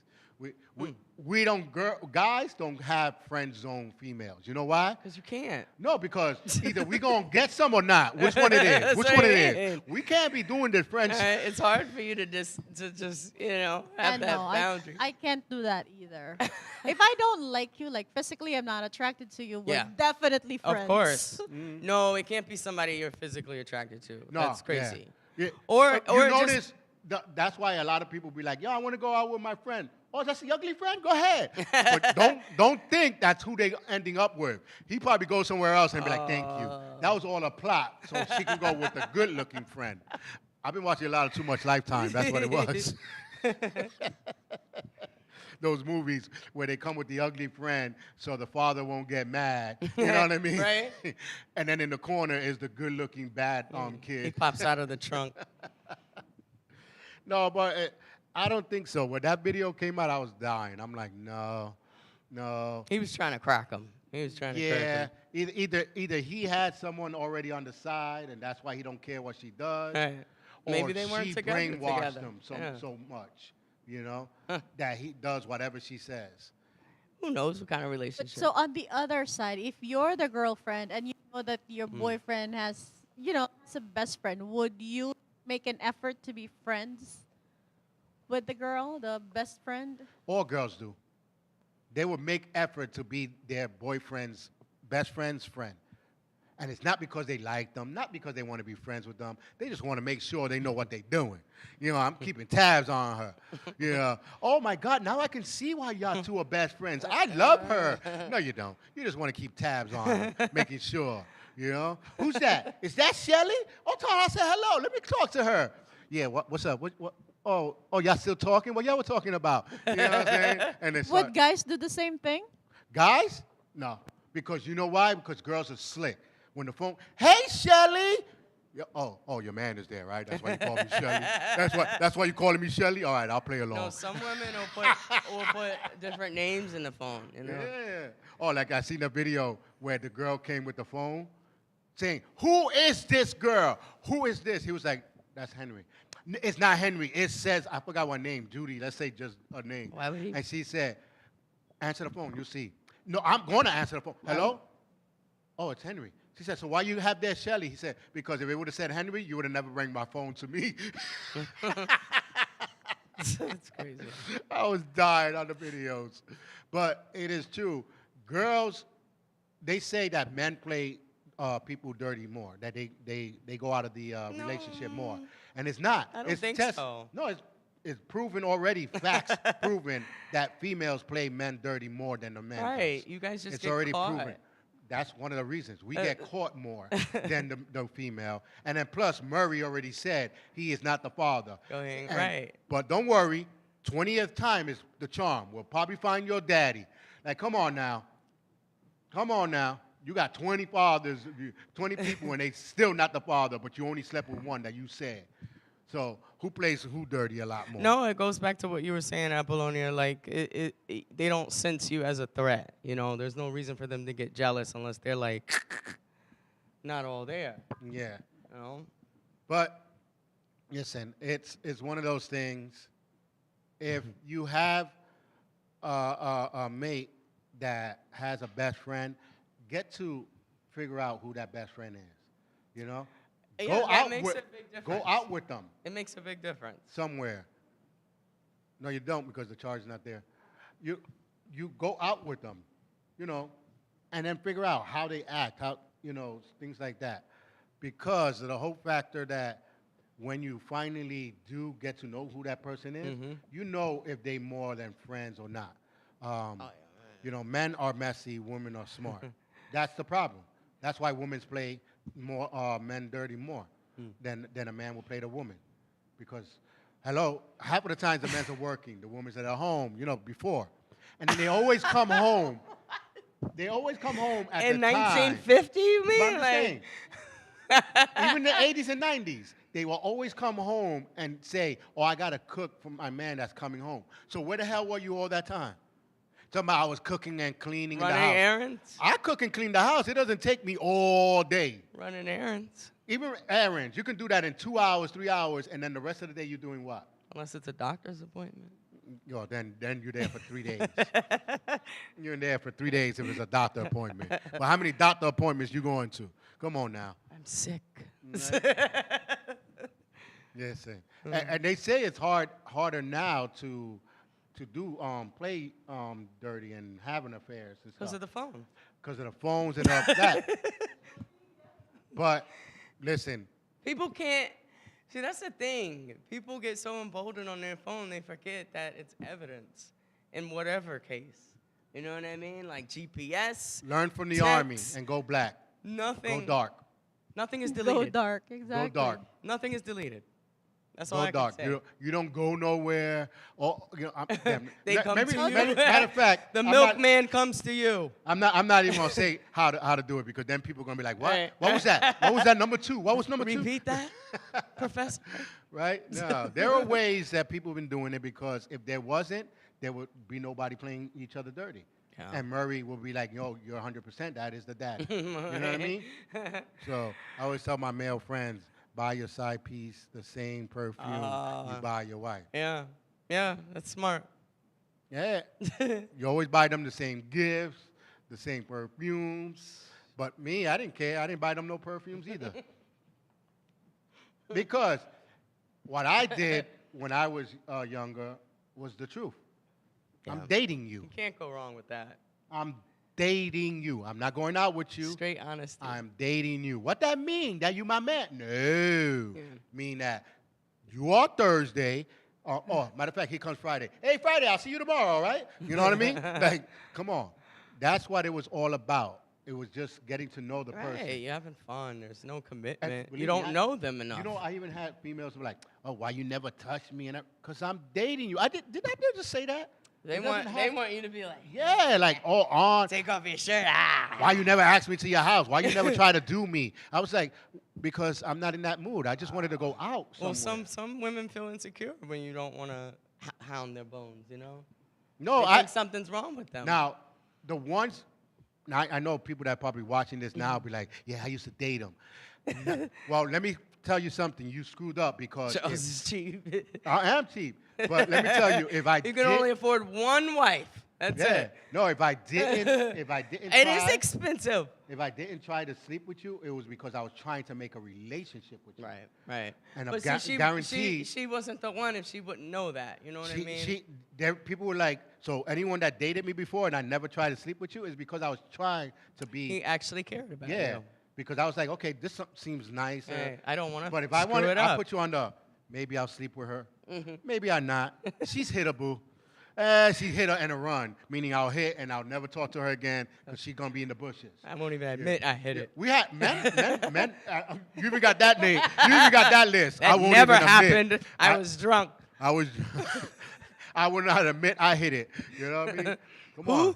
[SPEAKER 1] We don't, guys don't have friend zone females. You know why?
[SPEAKER 2] Because you can't.
[SPEAKER 1] No, because either we gonna get some or not. Which one it is?
[SPEAKER 2] That's
[SPEAKER 1] Which
[SPEAKER 2] what
[SPEAKER 1] one it
[SPEAKER 2] I
[SPEAKER 1] is?
[SPEAKER 2] mean.
[SPEAKER 1] We can't be doing this friend.
[SPEAKER 2] It's hard for you to just have
[SPEAKER 3] I
[SPEAKER 2] that
[SPEAKER 3] know.
[SPEAKER 2] boundary.
[SPEAKER 3] I can't do that either. If I don't like you, like physically, I'm not attracted to you. We're
[SPEAKER 2] Yeah.
[SPEAKER 3] definitely friends.
[SPEAKER 2] Of course. No, it can't be somebody you're physically attracted to.
[SPEAKER 1] No,
[SPEAKER 2] That's crazy.
[SPEAKER 1] Yeah.
[SPEAKER 2] Or
[SPEAKER 1] you
[SPEAKER 2] just-
[SPEAKER 1] notice that's why a lot of people be like, yo, I want to go out with my friend. Oh, that's the ugly friend? Go ahead. But don't think that's who they ending up with. He probably goes somewhere else and be like, thank you. That was all a plot so she can go with the good-looking friend. I've been watching a lot of Too Much Lifetime. That's what it was. Those movies where they come with the ugly friend so the father won't get mad. You know what I mean?
[SPEAKER 2] Right.
[SPEAKER 1] And then in the corner is the good-looking bad
[SPEAKER 2] He
[SPEAKER 1] kid.
[SPEAKER 2] pops out of the trunk.
[SPEAKER 1] No, but I don't think so. When that video came out, I was dying. I'm like, no.
[SPEAKER 2] He was trying to crack him. He was trying to
[SPEAKER 1] Yeah,
[SPEAKER 2] crack
[SPEAKER 1] either he had someone already on the side, and that's why he don't care what she does.
[SPEAKER 2] him. Right.
[SPEAKER 1] Or
[SPEAKER 2] Maybe they weren't
[SPEAKER 1] she
[SPEAKER 2] together.
[SPEAKER 1] brainwashed him
[SPEAKER 2] Yeah.
[SPEAKER 1] so much, you know,
[SPEAKER 2] Huh.
[SPEAKER 1] that he does whatever she says.
[SPEAKER 2] Who knows what kind of
[SPEAKER 3] But
[SPEAKER 2] relationship?
[SPEAKER 3] so on the other side, if you're the girlfriend and you know that your boyfriend has, has a best friend, would you make an effort to be friends with the girl, the best friend?
[SPEAKER 1] All girls do. They would make effort to be their boyfriend's best friend's friend. And it's not because they like them, not because they want to be friends with them. They just want to make sure they know what they're doing. You know, I'm keeping tabs on her. You know, oh my God, now I can see why y'all two are best friends. I love her. No, you don't. You just want to keep tabs on her, making sure. You know, who's that? Is that Shelly? Oh, tell her I said hello. Let me talk to her. Yeah, what's up? oh, y'all still talking? What y'all were talking about? You know what I'm saying? And it's
[SPEAKER 3] Would guys do the same thing?
[SPEAKER 1] guys? No. Because you know why? Because girls are slick. When the phone, hey, Shelly. Oh, your man is there, right? That's why you call me Shelly. That's why you calling me Shelly? All right, I'll play along.
[SPEAKER 2] No, some women will put different names in the phone. You know.
[SPEAKER 1] Yeah. Oh, like I seen a video where the girl came with the phone saying, who is this girl? Who is this? He was like, that's Henry. It's not Henry. It says, I forgot what name, Judy. Let's say just a name.
[SPEAKER 2] Why would he?
[SPEAKER 1] And she said, answer the phone. You'll see. No, I'm going to answer the phone. Hello? Oh, it's Henry. She said, so why you have that Shelly? He said, because if it would have said Henry, you would have never rang my phone to me.
[SPEAKER 2] That's crazy.
[SPEAKER 1] I was dying on the videos. But it is true. Girls, they say that men play people dirty more, that they go out of the relationship more. And it's not.
[SPEAKER 2] I don't
[SPEAKER 1] It's
[SPEAKER 2] think
[SPEAKER 1] test-
[SPEAKER 2] so.
[SPEAKER 1] No, it's proven already, facts proven that females play men dirty more than the men.
[SPEAKER 2] Right.
[SPEAKER 1] does.
[SPEAKER 2] You guys just
[SPEAKER 1] It's
[SPEAKER 2] get
[SPEAKER 1] already
[SPEAKER 2] caught.
[SPEAKER 1] proven. That's one of the reasons. We get caught more than the female. And then plus, Murray already said he is not the father.
[SPEAKER 2] Right.
[SPEAKER 1] But don't worry, 20th time is the charm. We'll probably find your daddy. Like, come on now. Come on now. You got 20 fathers, 20 people, and they still not the father, but you only slept with one that you said. So who plays who dirty a lot more?
[SPEAKER 2] No, it goes back to what you were saying, Apollonia. Like, they don't sense you as a threat. You know, there's no reason for them to get jealous unless they're like not all there.
[SPEAKER 1] Yeah.
[SPEAKER 2] You know.
[SPEAKER 1] But listen, it's one of those things. If you have a mate that has a best friend, get to figure out who that best friend is. You know,
[SPEAKER 2] Yeah, that makes a big difference.
[SPEAKER 1] go out with them
[SPEAKER 2] It makes a big difference.
[SPEAKER 1] somewhere. No, you don't because the charge is not there. You go out with them, you know, and then figure out how they act, how things like that, because of the whole factor that when you finally do get to know who that person is, you know if they more than friends or not. Men are messy, women are smart. That's the problem. That's why women play more men dirty more than a man will play the woman, because half of the times the men are working, the women's at home, before, and then they always come home. They always come home at
[SPEAKER 2] In
[SPEAKER 1] the time.
[SPEAKER 2] 1950, you
[SPEAKER 1] But
[SPEAKER 2] mean?
[SPEAKER 1] I'm saying, even the 80s and 90s, they will always come home and say, oh, I got to cook for my man that's coming home. So where the hell were you all that time? Talking about I was cooking and cleaning
[SPEAKER 2] Running
[SPEAKER 1] the house.
[SPEAKER 2] errands?
[SPEAKER 1] I cook and clean the house. It doesn't take me all day.
[SPEAKER 2] Running errands.
[SPEAKER 1] Even errands, you can do that in 2 hours, 3 hours, and then the rest of the day you're doing what?
[SPEAKER 2] Unless it's a doctor's appointment.
[SPEAKER 1] Then you're there for 3 days. You're there for 3 days if it's a doctor appointment. But how many doctor appointments you going to? Come on now.
[SPEAKER 2] I'm sick.
[SPEAKER 1] Yes, and they say it's harder now to do play dirty and having affairs and
[SPEAKER 2] Because
[SPEAKER 1] stuff.
[SPEAKER 2] of the phone.
[SPEAKER 1] Because of the phones and all that. But listen,
[SPEAKER 2] People can't. See, that's the thing. People get so emboldened on their phone, they forget that it's evidence in whatever case. You know what I mean? Like GPS.
[SPEAKER 1] learn from the
[SPEAKER 2] Text.
[SPEAKER 1] army and go black.
[SPEAKER 2] Nothing.
[SPEAKER 1] Go dark.
[SPEAKER 2] Nothing is
[SPEAKER 3] Go
[SPEAKER 2] deleted.
[SPEAKER 3] dark, exactly.
[SPEAKER 1] Go dark.
[SPEAKER 2] Nothing is deleted. That's all
[SPEAKER 1] Go
[SPEAKER 2] I
[SPEAKER 1] dark.
[SPEAKER 2] can say.
[SPEAKER 1] You don't go nowhere. Or,
[SPEAKER 2] They come to you.
[SPEAKER 1] Matter of fact,
[SPEAKER 2] The
[SPEAKER 1] I'm not-
[SPEAKER 2] milkman comes to you.
[SPEAKER 1] I'm not even gonna say how to do it, because then people are gonna be like, what?
[SPEAKER 2] Right.
[SPEAKER 1] What was that? What was that number 2? What was number 2?
[SPEAKER 2] Repeat that, Professor.
[SPEAKER 1] Right? No, there are ways that people have been doing it, because if there wasn't, there would be nobody playing each other dirty.
[SPEAKER 2] Yeah.
[SPEAKER 1] And Murray will be like, yo, you're 100%. That is the daddy. You know what I mean? So I always tell my male friends, buy your side piece the same perfume you buy your wife.
[SPEAKER 2] Yeah, that's smart.
[SPEAKER 1] Yeah. You always buy them the same gifts, the same perfumes. But me, I didn't care. I didn't buy them no perfumes either. Because what I did when I was younger was the truth. I'm
[SPEAKER 2] Yeah.
[SPEAKER 1] dating you.
[SPEAKER 2] You can't go wrong with that.
[SPEAKER 1] I'm dating you. I'm not going out with you.
[SPEAKER 2] Straight honesty.
[SPEAKER 1] I'm dating you. What that mean? That you my man? No.
[SPEAKER 2] Yeah.
[SPEAKER 1] Mean that you are Thursday. Matter of fact, here comes Friday. Hey, Friday, I'll see you tomorrow, all right? You know what I mean? Like, come on. That's what it was all about. It was just getting to know the person.
[SPEAKER 2] Right, you're having fun. There's no commitment.
[SPEAKER 1] believe
[SPEAKER 2] You
[SPEAKER 1] me,
[SPEAKER 2] don't know them enough.
[SPEAKER 1] You know, I even had females who were like, "Oh, why you never touch me?" And because I'm dating you. Did I just say that?
[SPEAKER 2] they
[SPEAKER 1] It
[SPEAKER 2] want
[SPEAKER 1] doesn't
[SPEAKER 2] they
[SPEAKER 1] have-
[SPEAKER 2] want you to be like,
[SPEAKER 1] Yeah, like all on.
[SPEAKER 2] take off your shirt. Ah.
[SPEAKER 1] Why you never ask me to your house? Why you never try to do me? I was like, because I'm not in that mood. I just wanted to go out.
[SPEAKER 2] Well,
[SPEAKER 1] somewhere.
[SPEAKER 2] some women feel insecure when you don't want to hound their bones. You know.
[SPEAKER 1] No,
[SPEAKER 2] They
[SPEAKER 1] I
[SPEAKER 2] think something's wrong with them.
[SPEAKER 1] now the ones. Now I know people that are probably watching this now be like, yeah, I used to date them. Well, let me tell you something. You screwed up because
[SPEAKER 2] Charles
[SPEAKER 1] if-
[SPEAKER 2] is cheap.
[SPEAKER 1] I am cheap. But let me tell you, if I
[SPEAKER 2] You can only afford one wife. That's
[SPEAKER 1] yeah,
[SPEAKER 2] it.
[SPEAKER 1] no, if I didn't,
[SPEAKER 2] It is expensive.
[SPEAKER 1] if I didn't try to sleep with you, it was because I was trying to make a relationship with you.
[SPEAKER 2] Right.
[SPEAKER 1] And
[SPEAKER 2] But
[SPEAKER 1] I'm
[SPEAKER 2] see,
[SPEAKER 1] guaranteed.
[SPEAKER 2] she wasn't the one if she wouldn't know that. You know what I mean?
[SPEAKER 1] People were like, so anyone that dated me before and I never tried to sleep with you is because I was trying to be.
[SPEAKER 2] He actually cared about
[SPEAKER 1] Yeah,
[SPEAKER 2] you.
[SPEAKER 1] because I was like, okay, this seems nice.
[SPEAKER 2] Hey, I don't want to.
[SPEAKER 1] But if I wanted,
[SPEAKER 2] it
[SPEAKER 1] I'll
[SPEAKER 2] up.
[SPEAKER 1] put you on the. Maybe I'll sleep with her.
[SPEAKER 2] Mm-hmm.
[SPEAKER 1] Maybe I'm not. She's hittable. She hit her and a run, meaning I'll hit and I'll never talk to her again because she's gonna be in the bushes.
[SPEAKER 2] I won't even admit I hit it.
[SPEAKER 1] We had men. You even got that name. You even got that list. I
[SPEAKER 2] That
[SPEAKER 1] won't
[SPEAKER 2] never
[SPEAKER 1] even admit.
[SPEAKER 2] happened. I was drunk.
[SPEAKER 1] I was. I would not admit I hit it. You know what I mean? Come on.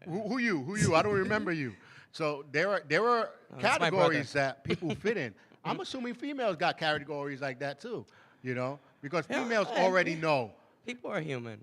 [SPEAKER 1] Who you? Who you? I don't remember you. So there were
[SPEAKER 2] that's my
[SPEAKER 1] categories that people fit in. I'm assuming females got categories like that too. You know, because
[SPEAKER 2] Yeah,
[SPEAKER 1] females
[SPEAKER 2] I
[SPEAKER 1] already
[SPEAKER 2] agree.
[SPEAKER 1] know.
[SPEAKER 2] People are human.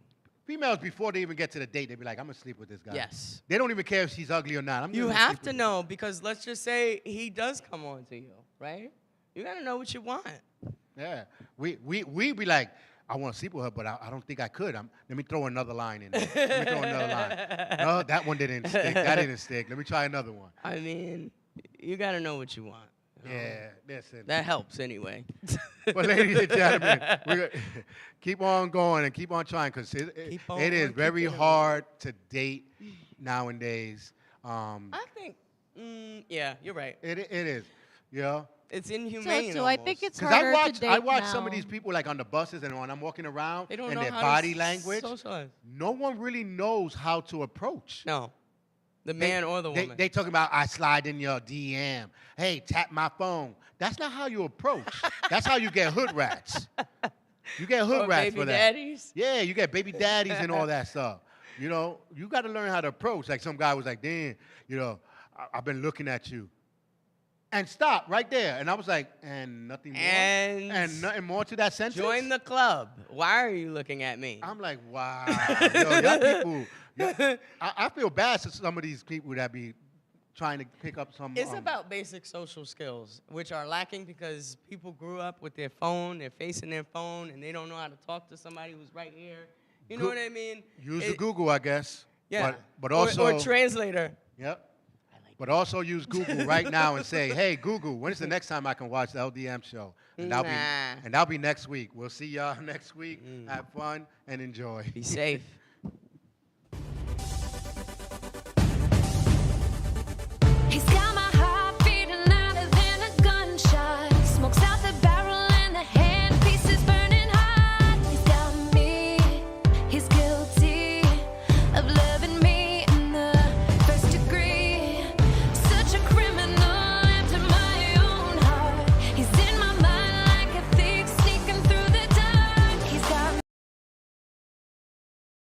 [SPEAKER 1] Females before they even get to the date, they be like, "I'm gonna sleep with this guy."
[SPEAKER 2] Yes.
[SPEAKER 1] They don't even care if she's ugly or not. I'm
[SPEAKER 2] You
[SPEAKER 1] gonna
[SPEAKER 2] have
[SPEAKER 1] sleep
[SPEAKER 2] to
[SPEAKER 1] with
[SPEAKER 2] know because let's just say he does come on to you, right? You got to know what you want.
[SPEAKER 1] you. Yeah. We be like, I want to sleep with her, but I don't think I could. Let me throw another line in there. Let me throw another line. No, that one didn't stick. That didn't stick. Let me try another one.
[SPEAKER 2] I mean, you got to know what you want. you know?
[SPEAKER 1] Yeah, listen.
[SPEAKER 2] That helps anyway.
[SPEAKER 1] But ladies and gentlemen, keep on going and keep on trying because
[SPEAKER 2] Keep on
[SPEAKER 1] it is
[SPEAKER 2] keep
[SPEAKER 1] very
[SPEAKER 2] it in.
[SPEAKER 1] hard to date nowadays.
[SPEAKER 2] I think, yeah, you're right.
[SPEAKER 1] It is, yeah.
[SPEAKER 2] It's
[SPEAKER 3] So
[SPEAKER 2] inhumane.
[SPEAKER 3] too, I think
[SPEAKER 2] almost.
[SPEAKER 3] it's
[SPEAKER 1] Because
[SPEAKER 3] harder to date
[SPEAKER 1] I watch some of
[SPEAKER 3] now.
[SPEAKER 1] these people like on the buses and when I'm walking around
[SPEAKER 2] They don't
[SPEAKER 1] and
[SPEAKER 2] know
[SPEAKER 1] their
[SPEAKER 2] how
[SPEAKER 1] body
[SPEAKER 2] to
[SPEAKER 1] language.
[SPEAKER 2] socialize.
[SPEAKER 1] No one really knows how to approach.
[SPEAKER 2] No, the man or the woman.
[SPEAKER 1] They talking about I slide in your DM. Hey, tap my phone. That's not how you approach. That's how you get hood rats. You get hood
[SPEAKER 2] Or
[SPEAKER 1] rats
[SPEAKER 2] baby
[SPEAKER 1] for that.
[SPEAKER 2] daddies.
[SPEAKER 1] Yeah, you get baby daddies and all that stuff. You know, you got to learn how to approach. Like some guy was like, "Damn, you know, I've been looking at you." And stop right there. And I was like, and nothing more?
[SPEAKER 2] And
[SPEAKER 1] nothing more to that sentence?
[SPEAKER 2] Join the club. Why are you looking at me?
[SPEAKER 1] I'm like, wow. Yo, y'all people. I feel bad for some of these people that be trying to pick up some.
[SPEAKER 2] It's about basic social skills, which are lacking because people grew up with their phone, they're facing their phone, and they don't know how to talk to somebody who's right here. You know what I mean?
[SPEAKER 1] Use the Google, I guess.
[SPEAKER 2] Yeah.
[SPEAKER 1] But also.
[SPEAKER 2] Or translator.
[SPEAKER 1] Yep. But also use Google right now and say, hey, Google, when is the next time I can watch the LDM show? And that'll be next week. We'll see y'all next week. Have fun and enjoy.
[SPEAKER 2] Be safe.